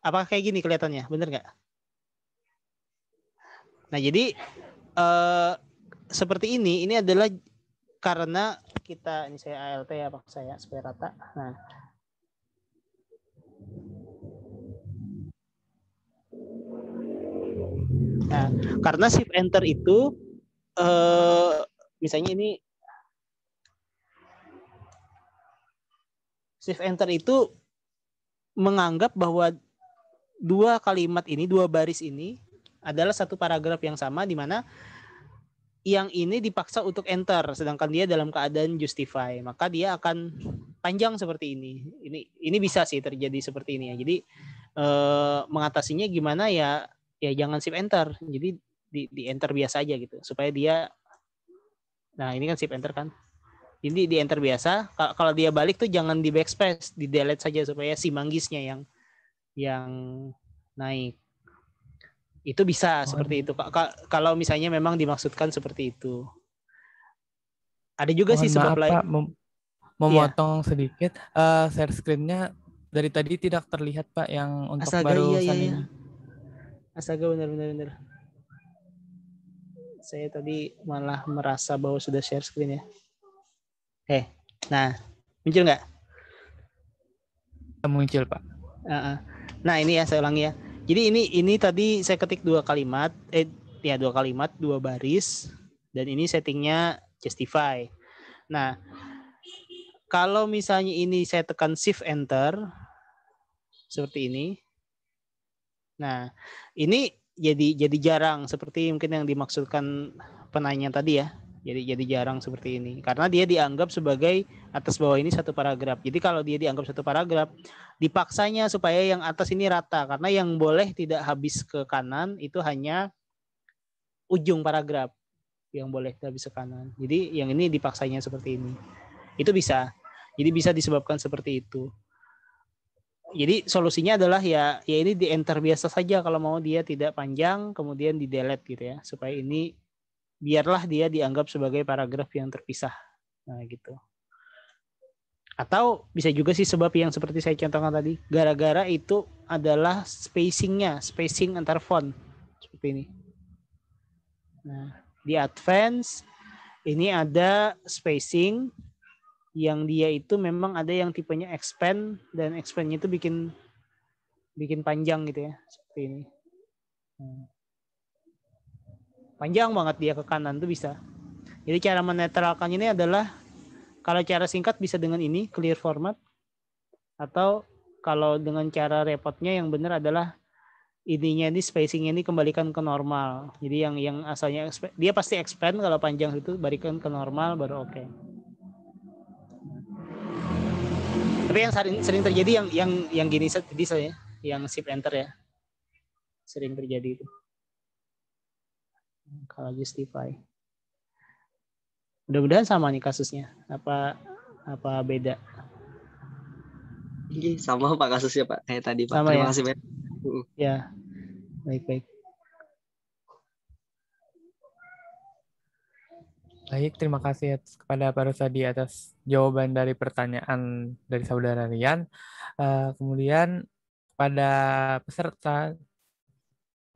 Apakah kayak gini kelihatannya? Bener nggak? Nah jadi seperti ini adalah karena kita, ini saya ALT ya Pak saya supaya rata. Nah karena shift enter itu misalnya ini shift enter itu menganggap bahwa dua kalimat ini, dua baris ini adalah satu paragraf yang sama di mana yang ini dipaksa untuk enter sedangkan dia dalam keadaan justify, maka dia akan panjang seperti ini. Ini bisa sih terjadi seperti ini ya. Jadi mengatasinya gimana ya jangan shift enter. Jadi di enter biasa aja gitu supaya dia, nah ini kan shift enter kan. Ini di enter biasa. Kalau dia balik tuh jangan di backspace, di delete saja supaya si manggisnya yang naik. Itu bisa seperti itu. Kalau misalnya memang dimaksudkan seperti itu. Ada juga sih sebab lain. Pak, memotong sedikit. Share screen-nya dari tadi tidak terlihat Pak yang untuk Astaga, barusan ini. Astaga, benar. Saya tadi malah merasa bahwa sudah share screen ya. Nah, muncul nggak? Muncul Pak. Nah ini ya saya ulangi ya. Jadi ini tadi saya ketik dua kalimat, dua baris, dan ini settingnya justify. Nah kalau misalnya ini saya tekan shift enter seperti ini, nah ini jadi jarang seperti mungkin yang dimaksudkan penanya tadi ya. Jadi jarang seperti ini karena dia dianggap sebagai atas bawah ini satu paragraf. Jadi kalau dia dianggap satu paragraf, dipaksanya supaya yang atas ini rata karena yang boleh tidak habis ke kanan itu hanya ujung paragraf yang boleh habis ke kanan. Jadi yang ini dipaksanya seperti ini. Itu bisa. Jadi bisa disebabkan seperti itu. Jadi solusinya adalah ya ini di enter biasa saja kalau mau dia tidak panjang, kemudian di delete gitu ya supaya ini biarlah dia dianggap sebagai paragraf yang terpisah. Nah gitu. Atau bisa juga sih sebab yang seperti saya contohkan tadi, gara-gara itu adalah spacing antar font seperti ini. Nah, di advance ini ada spacing yang dia itu memang ada yang tipenya expand dan expandnya itu bikin panjang gitu ya, seperti ini. Panjang banget dia ke kanan tuh bisa. Jadi cara menetralkan ini adalah kalau cara singkat bisa dengan ini clear format, atau kalau dengan cara repotnya yang benar adalah ininya ini spacingnya ini kembalikan ke normal. Jadi yang asalnya dia pasti expand, kalau panjang itu balikan ke normal baru oke. Tapi yang sering terjadi yang gini tadi saya yang shift enter ya sering terjadi itu. Kalau justify. Mudah-mudahan sama nih kasusnya. Apa beda? Sama Pak kasusnya Pak kayak tadi Pak. Sama Terima ya? kasih banyak. Ya, baik-baik. Baik, terima kasih kepada Pak Rusadi atas jawaban dari pertanyaan dari saudara Rian. Kemudian pada peserta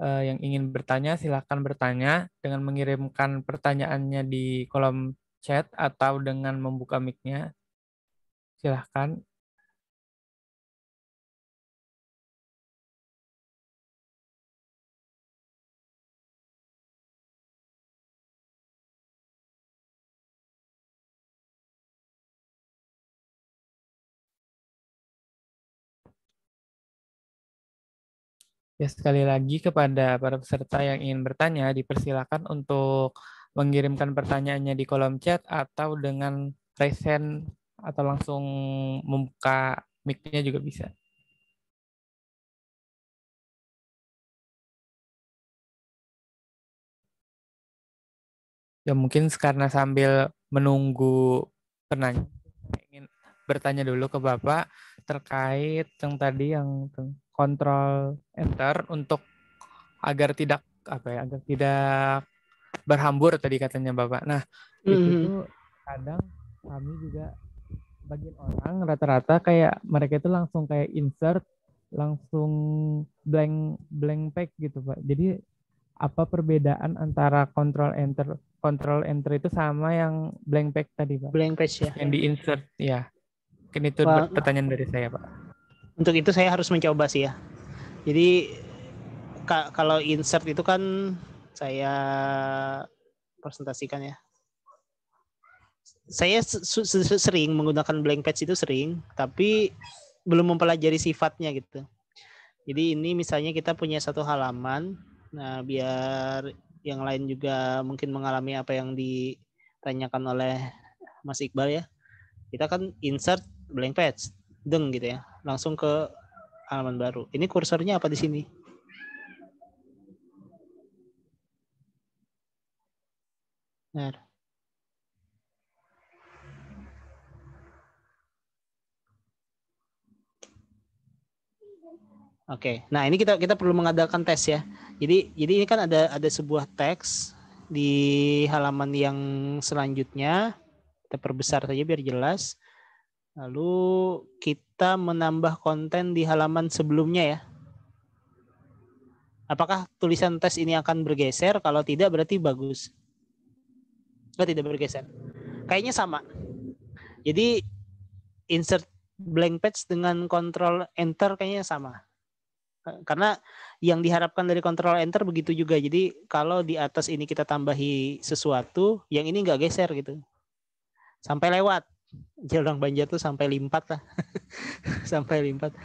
yang ingin bertanya, silakan bertanya dengan mengirimkan pertanyaannya di kolom chat atau dengan membuka mic-nya. Silakan. Ya, sekali lagi kepada para peserta yang ingin bertanya, dipersilakan untuk mengirimkan pertanyaannya di kolom chat atau dengan raise hand atau langsung membuka mic-nya juga bisa. Ya, mungkin karena sambil menunggu penanya, saya ingin bertanya dulu ke Bapak terkait yang tadi yang kontrol enter untuk agar tidak agar tidak berhambur tadi katanya Bapak. Nah, itu tuh kadang kami juga bagian orang rata-rata kayak mereka itu langsung kayak insert langsung blank page gitu Pak. Jadi apa perbedaan antara control enter itu sama yang blank page tadi Pak? Blank page ya. Yang di insert ya. Mungkin itu pertanyaan dari saya Pak. Untuk itu saya harus mencoba sih ya. Jadi kalau insert itu kan saya presentasikan ya. Saya sering menggunakan blank page itu sering, tapi belum mempelajari sifatnya gitu. Jadi ini misalnya kita punya satu halaman, nah biar yang lain juga mungkin mengalami apa yang ditanyakan oleh Mas Iqbal ya. Kita kan insert blank page, deng gitu ya, langsung ke halaman baru. Ini kursornya apa di sini? Nah. Oke. Nah, ini kita perlu mengadakan tes ya. Jadi ini kan ada sebuah teks di halaman yang selanjutnya. Kita perbesar saja biar jelas. Lalu kita menambah konten di halaman sebelumnya ya. Apakah tulisan tes ini akan bergeser? Kalau tidak berarti bagus. Tidak bergeser. Kayaknya sama. Jadi insert blank page dengan control enter kayaknya sama. Karena yang diharapkan dari control enter begitu juga. Jadi kalau di atas ini kita tambahi sesuatu, yang ini nggak geser gitu. Sampai lewat. Orang Banjar tuh sampai limpat lah. Sampai limpat.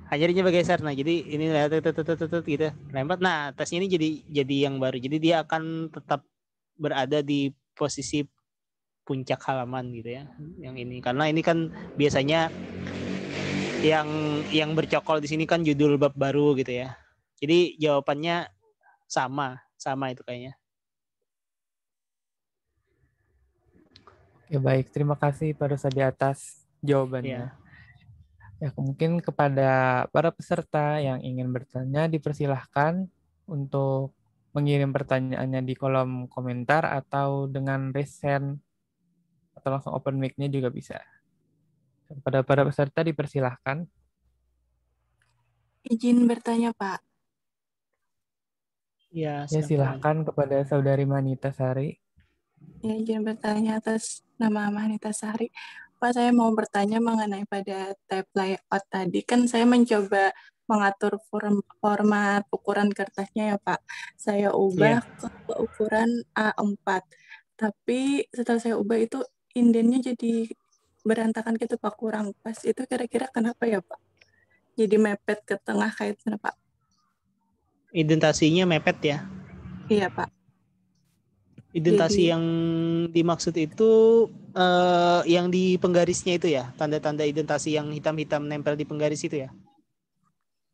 Jadinya bergeser. Nah, jadi ini gitu. Lempat. Nah, tesnya ini jadi yang baru. Jadi dia akan tetap berada di posisi puncak halaman gitu ya. Yang ini karena ini kan biasanya yang bercokol di sini kan judul bab baru gitu ya. Jadi jawabannya sama itu kayaknya. Oke, baik. Terima kasih Pak Rusadi atas jawabannya. Ya, mungkin kepada para peserta yang ingin bertanya dipersilahkan untuk mengirim pertanyaannya di kolom komentar atau dengan raise hand atau langsung open mic-nya juga bisa. Kepada para peserta dipersilahkan. Izin bertanya, Pak. Ya, silahkan kepada Saudari Manita Sari. Ya, izin bertanya atas nama Manita Sari. Pak, saya mau bertanya mengenai pada tab layout tadi. Kan saya mencoba mengatur format ukuran kertasnya ya, Pak. Saya ubah ke ukuran A4. Tapi setelah saya ubah itu indennya jadi berantakan gitu, Pak. Kurang pas. Itu kira-kira kenapa ya, Pak? Jadi mepet ke tengah kayak gitu, Pak. Indentasinya mepet ya? Iya, Pak. Indentasi yang dimaksud itu yang di penggarisnya itu ya? Tanda-tanda indentasi yang hitam-hitam nempel di penggaris itu ya?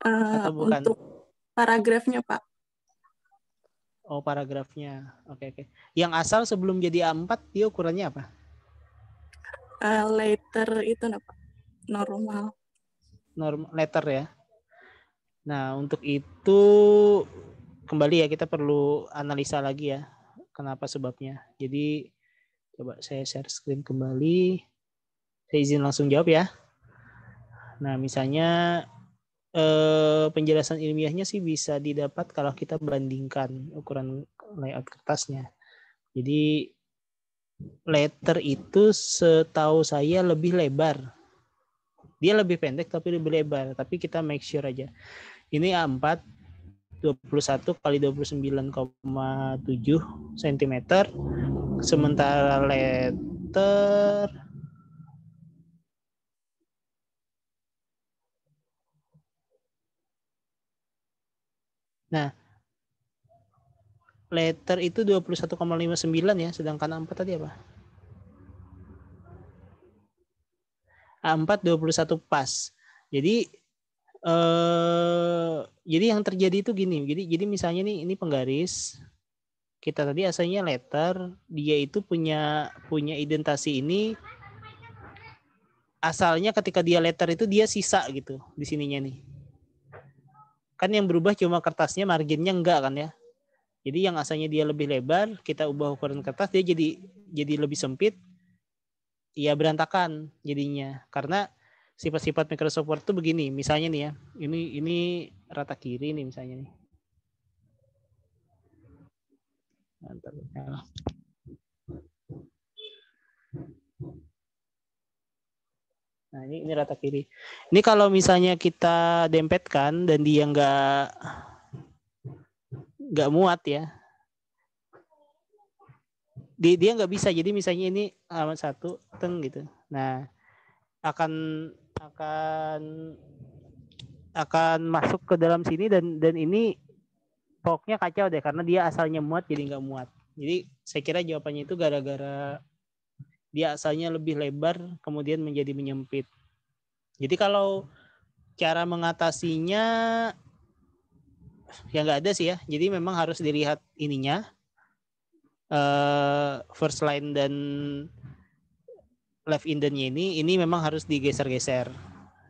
Atau bukan? Untuk paragrafnya, Pak. Oh, paragrafnya. Oke. Yang asal sebelum jadi A4, dia ukurannya apa? Letter itu, Pak. Normal. letter ya. Nah, untuk itu kembali ya kita perlu analisa lagi ya kenapa sebabnya. Jadi coba saya share screen kembali. Saya izin langsung jawab ya. Nah, misalnya penjelasan ilmiahnya sih bisa didapat kalau kita bandingkan ukuran layout kertasnya. Jadi letter itu setahu saya lebih lebar. Dia lebih pendek tapi lebih lebar. Tapi kita make sure aja. Ini A4 21 kali 29,7 cm. Sementara letter letter itu 21,59 ya, sedangkan A4 tadi apa? A4 21 pas. Jadi jadi yang terjadi itu gini. Jadi misalnya nih ini penggaris. Kita tadi asalnya letter, dia itu punya indentasi ini asalnya ketika dia letter itu dia sisa gitu di sininya nih. Kan yang berubah cuma kertasnya, marginnya enggak kan ya. Jadi yang asalnya dia lebih lebar, kita ubah ukuran kertas dia jadi lebih sempit. Ya berantakan jadinya. Karena sifat-sifat Microsoft Word itu begini, misalnya nih ya. Ini rata kiri nih misalnya nih. Nah, ini rata kiri. Ini kalau misalnya kita dempetkan dan dia nggak muat ya. Dia nggak bisa. Jadi misalnya ini alamat 1 teng gitu. Nah, akan masuk ke dalam sini dan ini pokoknya kacau deh karena dia asalnya muat jadi nggak muat. Jadi saya kira jawabannya itu gara-gara dia asalnya lebih lebar kemudian menjadi menyempit. Jadi kalau cara mengatasinya ya nggak ada sih ya. Jadi memang harus dilihat ininya first line dan left indennya ini memang harus digeser-geser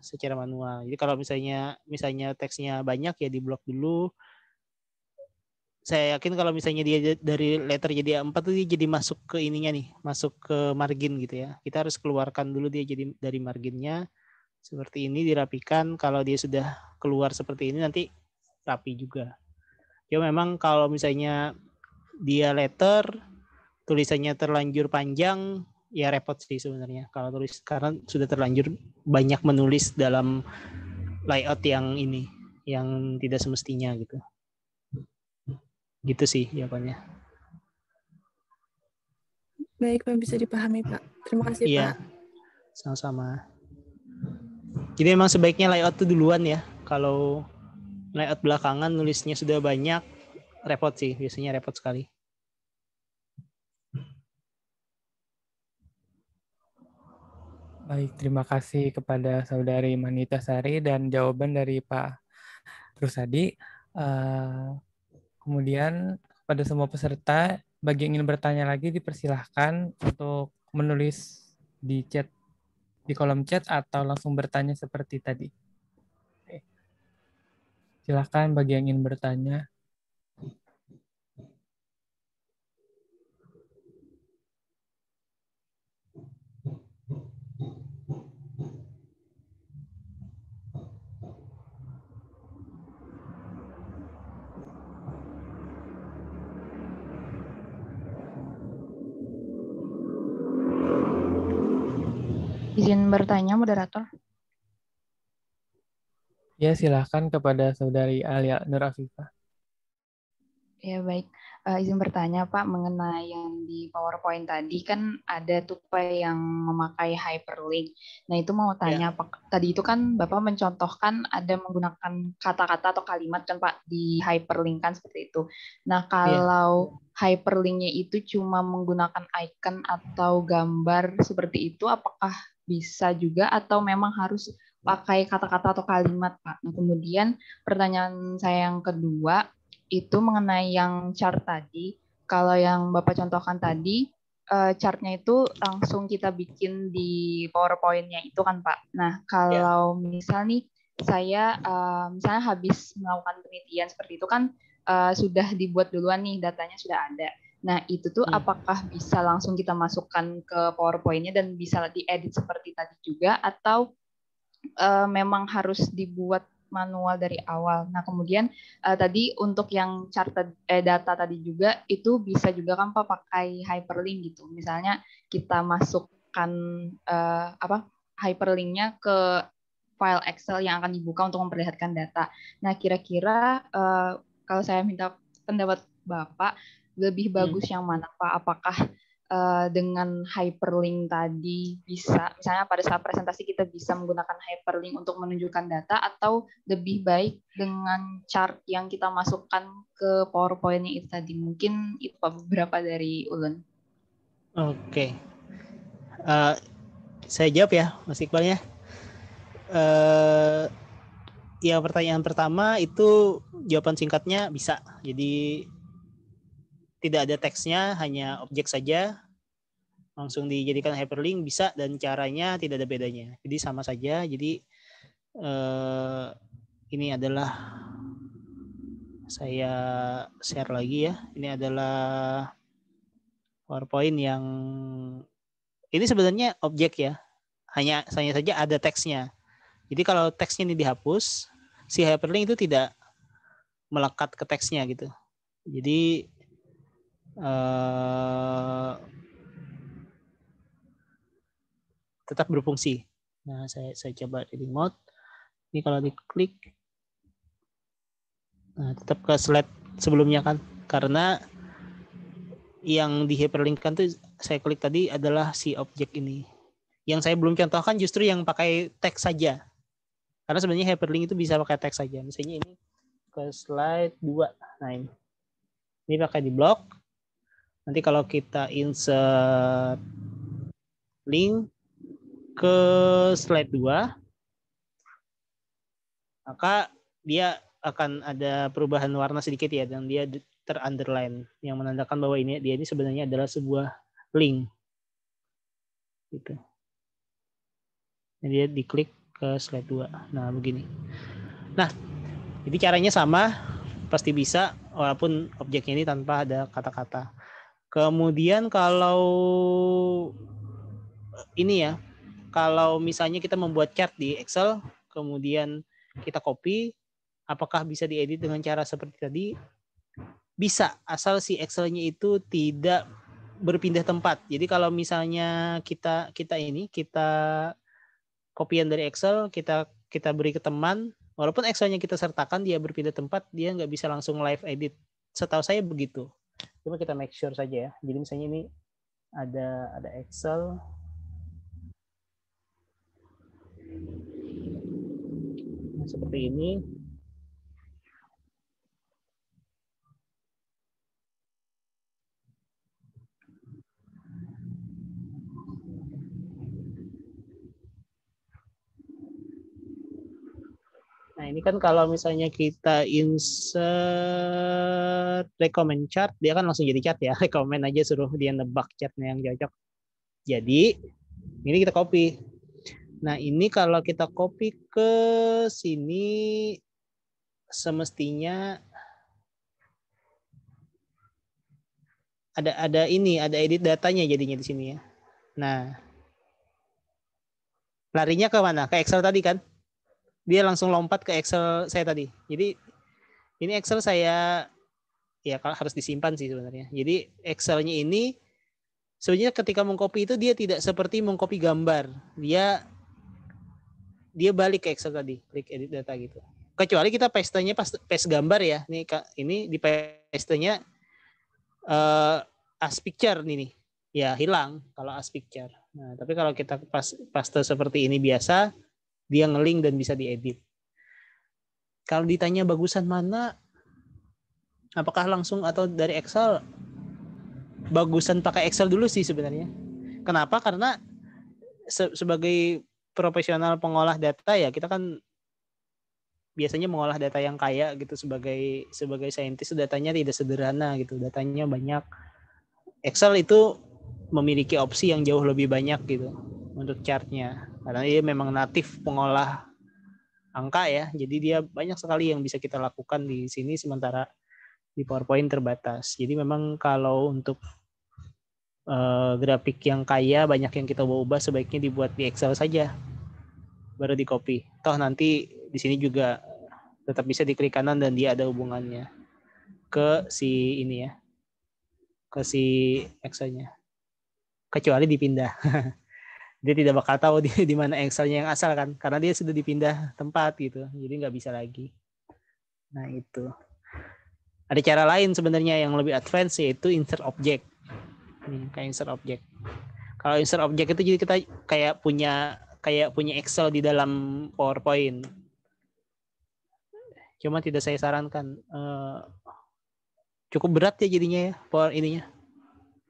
secara manual. Jadi kalau misalnya teksnya banyak ya diblok dulu. Saya yakin kalau misalnya dia dari letter jadi A4 tuh dia jadi masuk ke ininya nih, masuk ke margin gitu ya. Kita harus keluarkan dulu dia jadi dari marginnya. Seperti ini dirapikan. Kalau dia sudah keluar seperti ini nanti rapi juga. Ya memang kalau misalnya dia letter, tulisannya terlanjur panjang, ya repot sih sebenarnya. Kalau tulis karena sudah terlanjur banyak menulis dalam layout yang ini, yang tidak semestinya gitu. Gitu sih jawabannya. Baik, Pak, bisa dipahami, Pak. Terima kasih, Iya, Pak. sama-sama. Jadi memang sebaiknya layout itu duluan ya. Kalau layout belakangan nulisnya sudah banyak, repot sih. Biasanya repot sekali. Baik, terima kasih kepada Saudari Manita Sari dan jawaban dari Pak Rusadi. Kemudian pada semua peserta, bagi yang ingin bertanya lagi dipersilahkan untuk menulis di chat, di kolom chat atau langsung bertanya seperti tadi. Oke. Silahkan bagi yang ingin bertanya. Izin bertanya, moderator. Ya, silahkan kepada Saudari Alia Nur Afifah. Ya, baik. Izin bertanya, Pak, mengenai yang di PowerPoint tadi kan ada tuh Pak yang memakai hyperlink. Nah, itu mau tanya, Pak, tadi itu kan Bapak mencontohkan ada menggunakan kata-kata atau kalimat kan Pak di hyperlink kan seperti itu. Nah, kalau hyperlinknya itu cuma menggunakan icon atau gambar seperti itu, apakah bisa juga atau memang harus pakai kata-kata atau kalimat, Pak? Nah, kemudian pertanyaan saya yang kedua, itu mengenai yang chart tadi, kalau yang Bapak contohkan tadi, chartnya itu langsung kita bikin di PowerPoint-nya itu kan Pak. Nah kalau misal nih saya misalnya habis melakukan penelitian seperti itu kan sudah dibuat duluan nih, datanya sudah ada. Nah itu tuh apakah bisa langsung kita masukkan ke PowerPoint-nya dan bisa diedit seperti tadi juga, atau memang harus dibuat manual dari awal. Nah kemudian tadi untuk yang charted data tadi juga itu bisa juga kan Pak pakai hyperlink gitu. Misalnya kita masukkan hyperlinknya ke file Excel yang akan dibuka untuk memperlihatkan data. Nah kira-kira kalau saya minta pendapat Bapak, lebih bagus yang mana Pak? Apakah dengan hyperlink tadi bisa, misalnya pada saat presentasi kita bisa menggunakan hyperlink untuk menunjukkan data, atau lebih baik dengan chart yang kita masukkan ke PowerPoint-nya itu tadi? Mungkin itu beberapa dari Ulun. Oke. Saya jawab ya, Mas Iqbal ya. Ya pertanyaan pertama itu jawaban singkatnya bisa. Jadi tidak ada teksnya, hanya objek saja, langsung dijadikan hyperlink bisa, dan caranya tidak ada bedanya. Jadi sama saja. Jadi ini adalah, saya share lagi ya. Ini adalah PowerPoint yang ini sebenarnya objek ya. Hanya saja ada teksnya. Jadi kalau teksnya ini dihapus, si hyperlink itu tidak melekat ke teksnya gitu. Jadi tetap berfungsi. Nah, saya coba di remote. Ini kalau diklik, nah tetap ke slide sebelumnya kan, karena yang di hyperlinkkan tuh saya klik tadi adalah si objek ini. Yang saya belum contohkan justru yang pakai teks saja. Karena sebenarnya hyperlink itu bisa pakai teks saja. Misalnya ini ke slide 2. Nah ini pakai di blok. Nanti kalau kita insert link ke slide 2, maka dia akan ada perubahan warna sedikit ya, dan dia terunderline yang menandakan bahwa dia ini sebenarnya adalah sebuah link. Gitu. Jadi dia diklik ke slide 2. Nah, begini. Nah, jadi caranya sama, pasti bisa walaupun objeknya ini tanpa ada kata-kata. Kemudian kalau ini ya, kalau misalnya kita membuat chart di Excel, kemudian kita copy, apakah bisa diedit dengan cara seperti tadi? Bisa, asal si Excel-nya itu tidak berpindah tempat. Jadi kalau misalnya kita copyan dari Excel, kita beri ke teman, walaupun Excel-nya kita sertakan dia berpindah tempat, dia nggak bisa langsung live edit. Setahu saya begitu. Coba kita make sure saja ya. Jadi misalnya ini ada Excel. Nah, seperti ini. Nah, ini kan kalau misalnya kita insert recommend chart, dia kan langsung jadi chart ya. Recommend aja, suruh dia nebak chartnya yang cocok. Jadi, ini kita copy. Nah, ini kalau kita copy ke sini, semestinya ada edit datanya jadinya di sini ya. Nah, larinya ke mana? Ke Excel tadi kan? Dia langsung lompat ke Excel saya tadi. Jadi ini Excel saya ya kalau harus disimpan sih sebenarnya. Jadi Excel-nya ini sebenarnya ketika mengcopy itu dia tidak seperti mengcopy gambar. Dia balik ke Excel tadi, klik edit data gitu. Kecuali kita paste-nya paste gambar ya. Ini di paste-nya as picture nih. Ya hilang kalau as picture. Nah, tapi kalau kita paste seperti ini biasa, dia nge-link dan bisa diedit. Kalau ditanya bagusan mana, apakah langsung atau dari Excel? Bagusan pakai Excel dulu sih sebenarnya. Kenapa? Karena sebagai profesional pengolah data ya, kita kan biasanya mengolah data yang kaya gitu. Sebagai saintis, datanya tidak sederhana gitu. Datanya banyak. Excel itu memiliki opsi yang jauh lebih banyak gitu untuk chartnya, karena dia memang natif pengolah angka ya, jadi dia banyak sekali yang bisa kita lakukan di sini, sementara di PowerPoint terbatas. Jadi memang kalau untuk grafik yang kaya, banyak yang kita ubah, sebaiknya dibuat di Excel saja, baru di copy. Toh nanti di sini juga tetap bisa diklik kanan dan dia ada hubungannya ke si ini ya, ke si Excel-nya. Kecuali dipindah. Dia tidak bakal tahu di mana Excel-nya yang asal kan, karena dia sudah dipindah tempat gitu. Jadi nggak bisa lagi. Nah itu. Ada cara lain sebenarnya yang lebih advance, yaitu insert object. Kayak insert object. Kalau insert object itu jadi kita kayak punya Excel di dalam PowerPoint. Cuma tidak saya sarankan. Cukup berat ya jadinya ya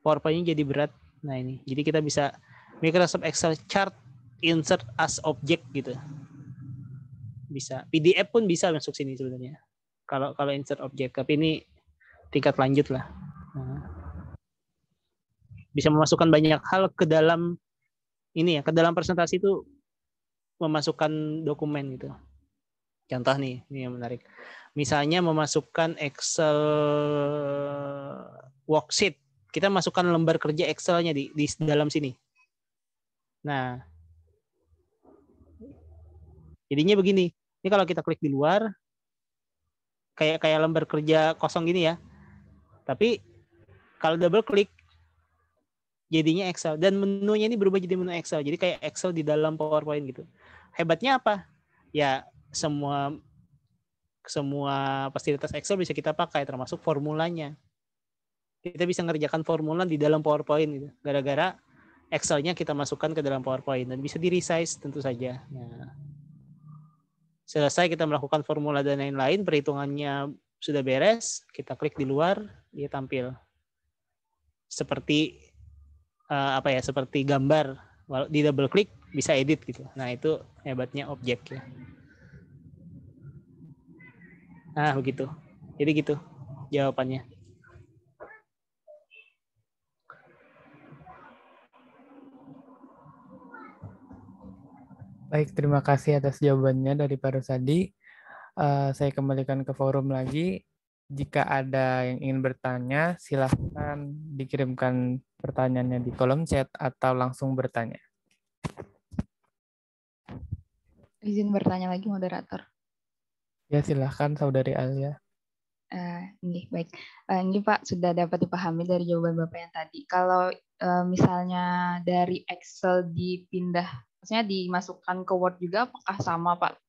PowerPoint-nya jadi berat. Nah ini, jadi kita bisa Microsoft Excel chart insert as object gitu. Bisa. PDF pun bisa masuk sini sebenarnya. Kalau insert object, tapi ini tingkat lanjut lah. Nah, bisa memasukkan banyak hal ke dalam ini ya, ke dalam presentasi itu, memasukkan dokumen gitu. Contoh nih, ini yang menarik. Misalnya memasukkan Excel worksheet. Kita masukkan lembar kerja Excel-nya di dalam sini. Nah, jadinya begini. Ini kalau kita klik di luar, kayak lembar kerja kosong gini ya. Tapi kalau double klik, jadinya Excel, dan menunya ini berubah jadi menu Excel, jadi kayak Excel di dalam PowerPoint gitu. Hebatnya apa? Ya semua fasilitas Excel bisa kita pakai, termasuk formulanya. Kita bisa ngerjakan formula di dalam PowerPoint gitu, gara-gara Excel-nya kita masukkan ke dalam PowerPoint, dan bisa di resize tentu saja. Nah, selesai kita melakukan formula dan lain-lain, perhitungannya sudah beres, kita klik di luar, dia tampil seperti seperti gambar. Di double klik bisa edit gitu. Nah itu hebatnya objek ya. Nah begitu. Jadi gitu jawabannya. Baik, terima kasih atas jawabannya dari Pak Rusadi. Saya kembalikan ke forum lagi. Jika ada yang ingin bertanya, silahkan dikirimkan pertanyaannya di kolom chat atau langsung bertanya. Izin bertanya lagi, moderator. Ya, silahkan Saudari Alia. Ini baik. Ini Pak sudah dapat dipahami dari jawaban Bapak yang tadi. Kalau misalnya dari Excel dipindah, maksudnya dimasukkan ke Word juga, apakah sama Pak?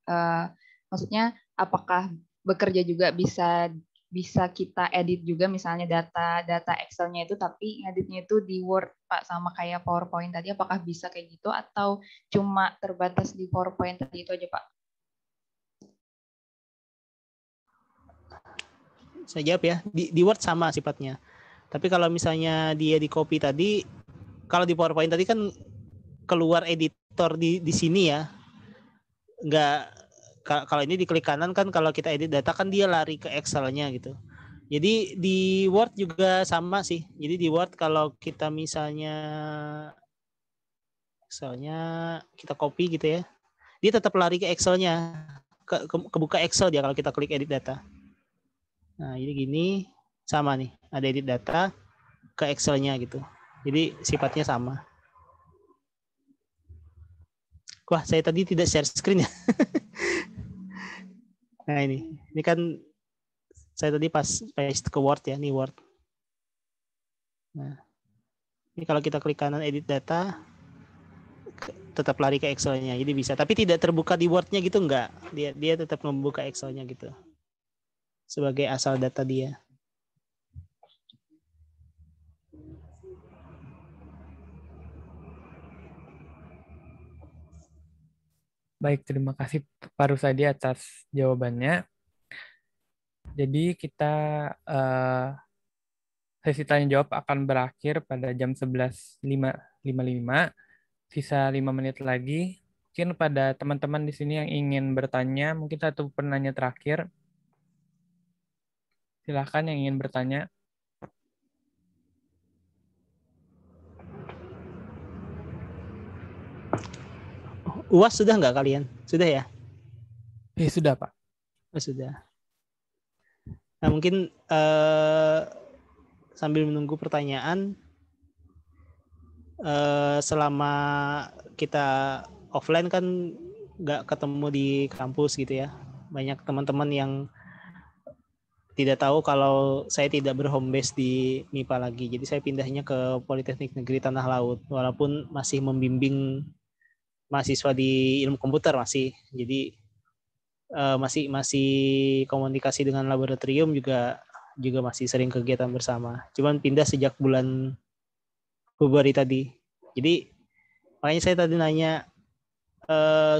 Maksudnya apakah bekerja juga bisa kita edit juga, misalnya data Excel-nya itu, tapi editnya itu di Word Pak, sama kayak PowerPoint tadi, apakah bisa kayak gitu atau cuma terbatas di PowerPoint tadi itu aja Pak? Saya jawab ya, di Word sama sifatnya. Tapi kalau misalnya dia di copy tadi, kalau di PowerPoint tadi kan keluar editor di sini ya. Nggak, kalau ini diklik kanan kan, kalau kita edit data kan dia lari ke Excel-nya gitu. Jadi di Word juga sama sih. Jadi di Word kalau kita misalnya Excel-nya kita copy gitu ya, dia tetap lari ke Excel-nya, kebuka Excel dia kalau kita klik edit data. Nah jadi gini, sama nih, ada edit data ke Excel-nya gitu. Jadi sifatnya sama. Wah, saya tadi tidak share screen ya. Nah ini kan saya tadi pas paste ke Word ya, ini Word. Nah, ini kalau kita klik kanan edit data, tetap lari ke Excel-nya, jadi bisa. Tapi tidak terbuka di Word-nya gitu, enggak. Dia tetap membuka Excel-nya gitu, sebagai asal data dia. Baik, terima kasih Pak Rusadi atas jawabannya. Jadi kita sesi tanya jawab akan berakhir pada jam 11.55. Sisa 5 menit lagi. Mungkin pada teman-teman di sini yang ingin bertanya, mungkin satu penanya terakhir. Silahkan yang ingin bertanya. UAS sudah nggak kalian? Sudah ya? Sudah Pak. Oh, sudah. Nah mungkin sambil menunggu pertanyaan, selama kita offline kan nggak ketemu di kampus gitu ya. Banyak teman-teman yang tidak tahu kalau saya tidak berhome base di MIPA lagi. Jadi saya pindahnya ke Politeknik Negeri Tanah Laut. Walaupun masih membimbing mahasiswa di ilmu komputer masih. Jadi masih komunikasi dengan laboratorium juga masih sering kegiatan bersama. Cuman pindah sejak bulan Februari tadi. Jadi makanya saya tadi nanya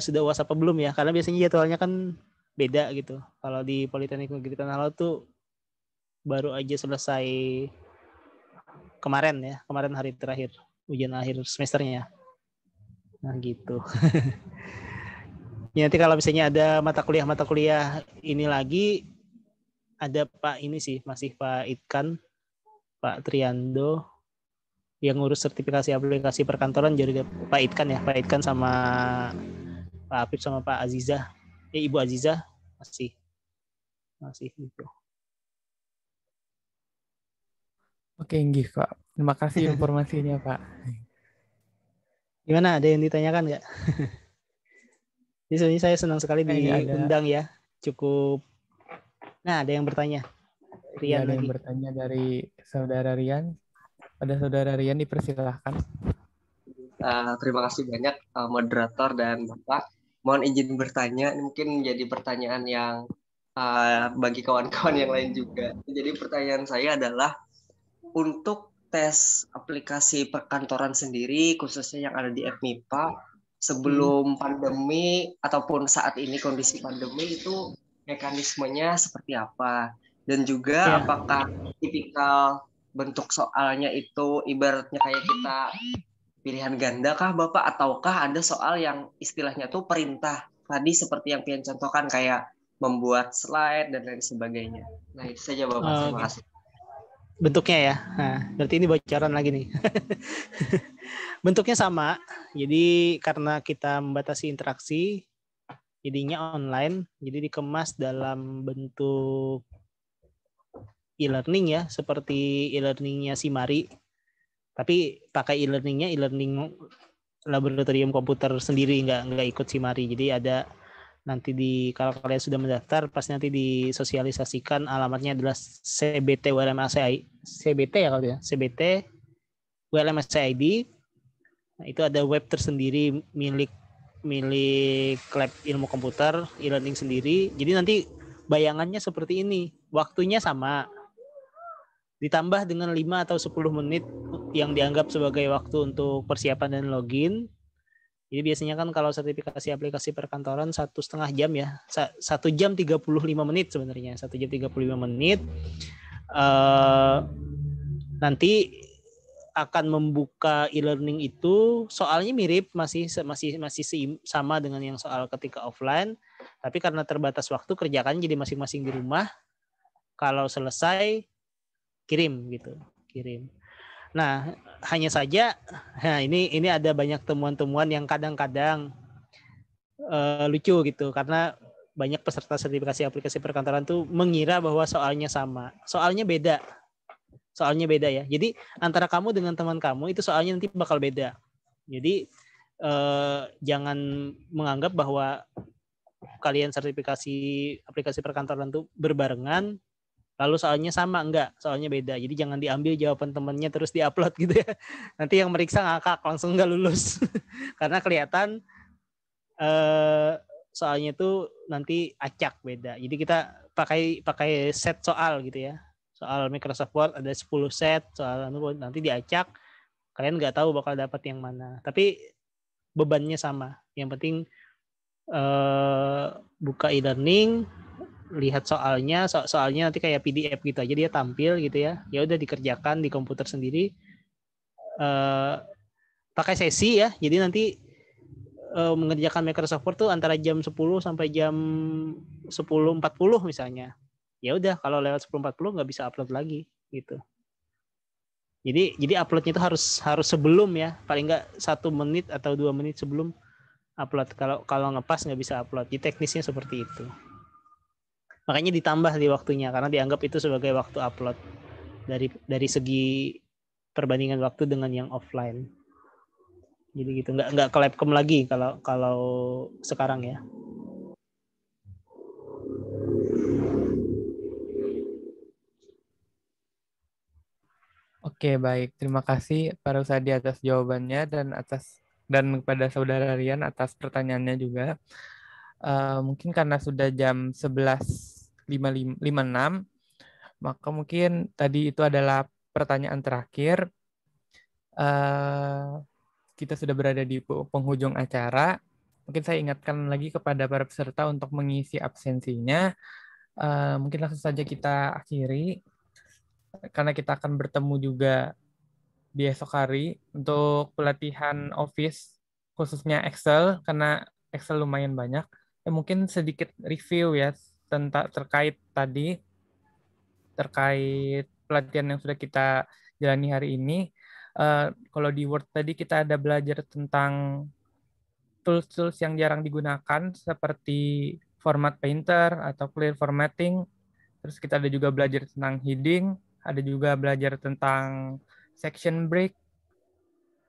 sudah UAS apa belum ya? Karena biasanya jadwalnya kan beda gitu. Kalau di Politeknik Negeri Tanah Laut tuh baru aja selesai kemarin hari terakhir ujian akhir semesternya. Nah gitu. Ya, nanti kalau misalnya ada mata kuliah ini lagi, ada Pak ini sih, masih Pak Itkan, Pak Triando yang ngurus sertifikasi aplikasi perkantoran, jadi Pak Itkan ya, Pak Itkan sama Pak Apip sama Pak Azizah, Ibu Azizah masih gitu. Oke, nggih Pak. Terima kasih informasinya Pak. Gimana, ada yang ditanyakan nggak? Jadi sebenarnya saya senang sekali diundang ya, cukup. Nah, ada yang bertanya. Rian ada lagi. yang bertanya dari Saudara Rian. Pada Saudara Rian dipersilahkan. Terima kasih banyak moderator dan Bapak. Mohon izin bertanya, mungkin menjadi pertanyaan yang bagi kawan-kawan yang lain juga. Jadi pertanyaan saya adalah untuk tes aplikasi perkantoran sendiri, khususnya yang ada di FMIPA, sebelum pandemi ataupun saat ini kondisi pandemi itu mekanismenya seperti apa? Dan juga apakah tipikal bentuk soalnya itu ibaratnya kayak kita pilihan ganda kah Bapak, ataukah ada soal yang istilahnya tuh perintah tadi seperti yang pian contohkan kayak membuat slide dan lain sebagainya. Nah itu saja Bapak, terima kasih. Bentuknya ya, nah, berarti ini bocoran lagi nih. Bentuknya sama, jadi karena kita membatasi interaksi, jadinya online, jadi dikemas dalam bentuk e-learning ya, seperti e-learningnya Simari, tapi pakai e-learning laboratorium komputer sendiri, nggak ikut Simari. Jadi ada nanti kalau kalian sudah mendaftar, pasti nanti disosialisasikan alamatnya adalah CBT ya kalau ya, CBT WLMSID. Nah, itu ada web tersendiri milik lab ilmu komputer, e-learning sendiri. Jadi nanti bayangannya seperti ini, waktunya sama, ditambah dengan 5 atau 10 menit yang dianggap sebagai waktu untuk persiapan dan login. Jadi biasanya kan kalau sertifikasi aplikasi perkantoran 1,5 jam ya, 1 jam 35 menit sebenarnya, 1 jam 35 menit. Nanti akan membuka e-learning itu, soalnya mirip, masih sama dengan yang soal ketika offline, tapi karena terbatas waktu kerjakan jadi masing-masing di rumah. Kalau selesai kirim. Nah, hanya saja, ini ada banyak temuan-temuan yang kadang-kadang lucu gitu, karena banyak peserta sertifikasi aplikasi perkantoran tuh mengira bahwa soalnya sama. Soalnya beda ya. Jadi antara kamu dengan teman kamu itu soalnya nanti bakal beda. Jadi jangan menganggap bahwa kalian sertifikasi aplikasi perkantoran tuh berbarengan, lalu soalnya sama, enggak, soalnya beda. Jadi jangan diambil jawaban temannya terus diupload gitu ya. Nanti yang meriksa ngakak, langsung enggak lulus. Karena kelihatan soalnya tuh nanti acak beda. Jadi kita pakai set soal gitu ya. Soal Microsoft Word ada 10 set, soal nanti diacak. Kalian enggak tahu bakal dapat yang mana. Tapi bebannya sama. Yang penting buka e-learning, lihat soalnya nanti kayak PDF gitu aja dia tampil gitu ya. Ya udah dikerjakan di komputer sendiri. Pakai sesi ya. Jadi nanti mengerjakan Microsoft Word tuh antara jam 10 sampai jam 10.40 misalnya. Ya udah kalau lewat 10.40 nggak bisa upload lagi gitu. Jadi uploadnya itu harus sebelum ya, paling nggak 1 menit atau 2 menit sebelum upload. Kalau ngepas nggak bisa upload. Jadi teknisnya seperti itu. Makanya ditambah di waktunya karena dianggap itu sebagai waktu upload dari segi perbandingan waktu dengan yang offline. Jadi gitu, nggak ke Labcom lagi kalau sekarang ya. Oke, baik. Terima kasih Pak Rusadi atas jawabannya dan kepada Saudara Rian atas pertanyaannya juga. Mungkin karena sudah jam 11.56, maka mungkin tadi itu adalah pertanyaan terakhir. Kita sudah berada di penghujung acara. Mungkin saya ingatkan lagi kepada para peserta untuk mengisi absensinya. Mungkin langsung saja kita akhiri, karena kita akan bertemu juga di esok hari untuk pelatihan Office, khususnya Excel, karena Excel lumayan banyak. Mungkin sedikit review ya terkait pelatihan yang sudah kita jalani hari ini. Kalau di Word tadi kita ada belajar tentang tools-tools yang jarang digunakan seperti format painter atau clear formatting. Terus kita ada juga belajar tentang heading, ada juga belajar tentang section break.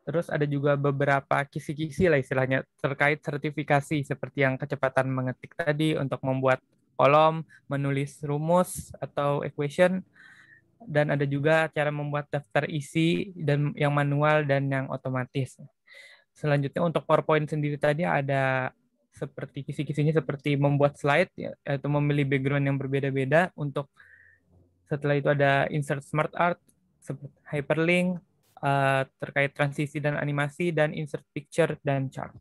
Terus ada juga beberapa kisi-kisi lah istilahnya terkait sertifikasi seperti yang kecepatan mengetik tadi untuk membuat kolom, menulis rumus atau equation, dan ada juga cara membuat daftar isi dan yang manual dan yang otomatis. Selanjutnya untuk PowerPoint sendiri tadi ada seperti kisi-kisinya seperti membuat slide atau memilih background yang berbeda-beda. Untuk setelah itu ada insert smart art, hyperlink, terkait transisi dan animasi, dan insert picture dan chart.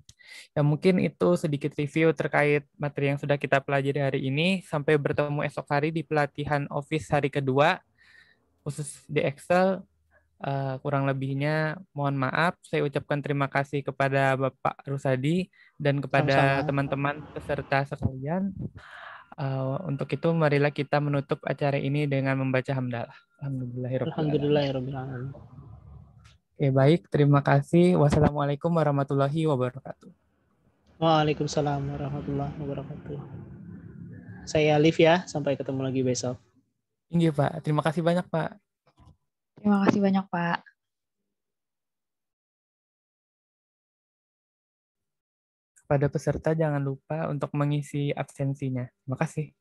Ya mungkin itu sedikit review terkait materi yang sudah kita pelajari hari ini. Sampai bertemu esok hari di pelatihan Office hari kedua, khusus di Excel. Kurang lebihnya mohon maaf. Saya ucapkan terima kasih kepada Bapak Rusadi dan kepada Sama-sama. teman-teman peserta sekalian. Untuk itu marilah kita menutup acara ini dengan membaca hamdalah. Alhamdulillahirobbilalamin. Oke, baik. Terima kasih. Wassalamualaikum warahmatullahi wabarakatuh. Waalaikumsalam warahmatullahi wabarakatuh. Saya Alif ya. Sampai ketemu lagi besok. Iya, Pak. Terima kasih banyak, Pak. Terima kasih banyak, Pak. Pada peserta jangan lupa untuk mengisi absensinya. Terima kasih.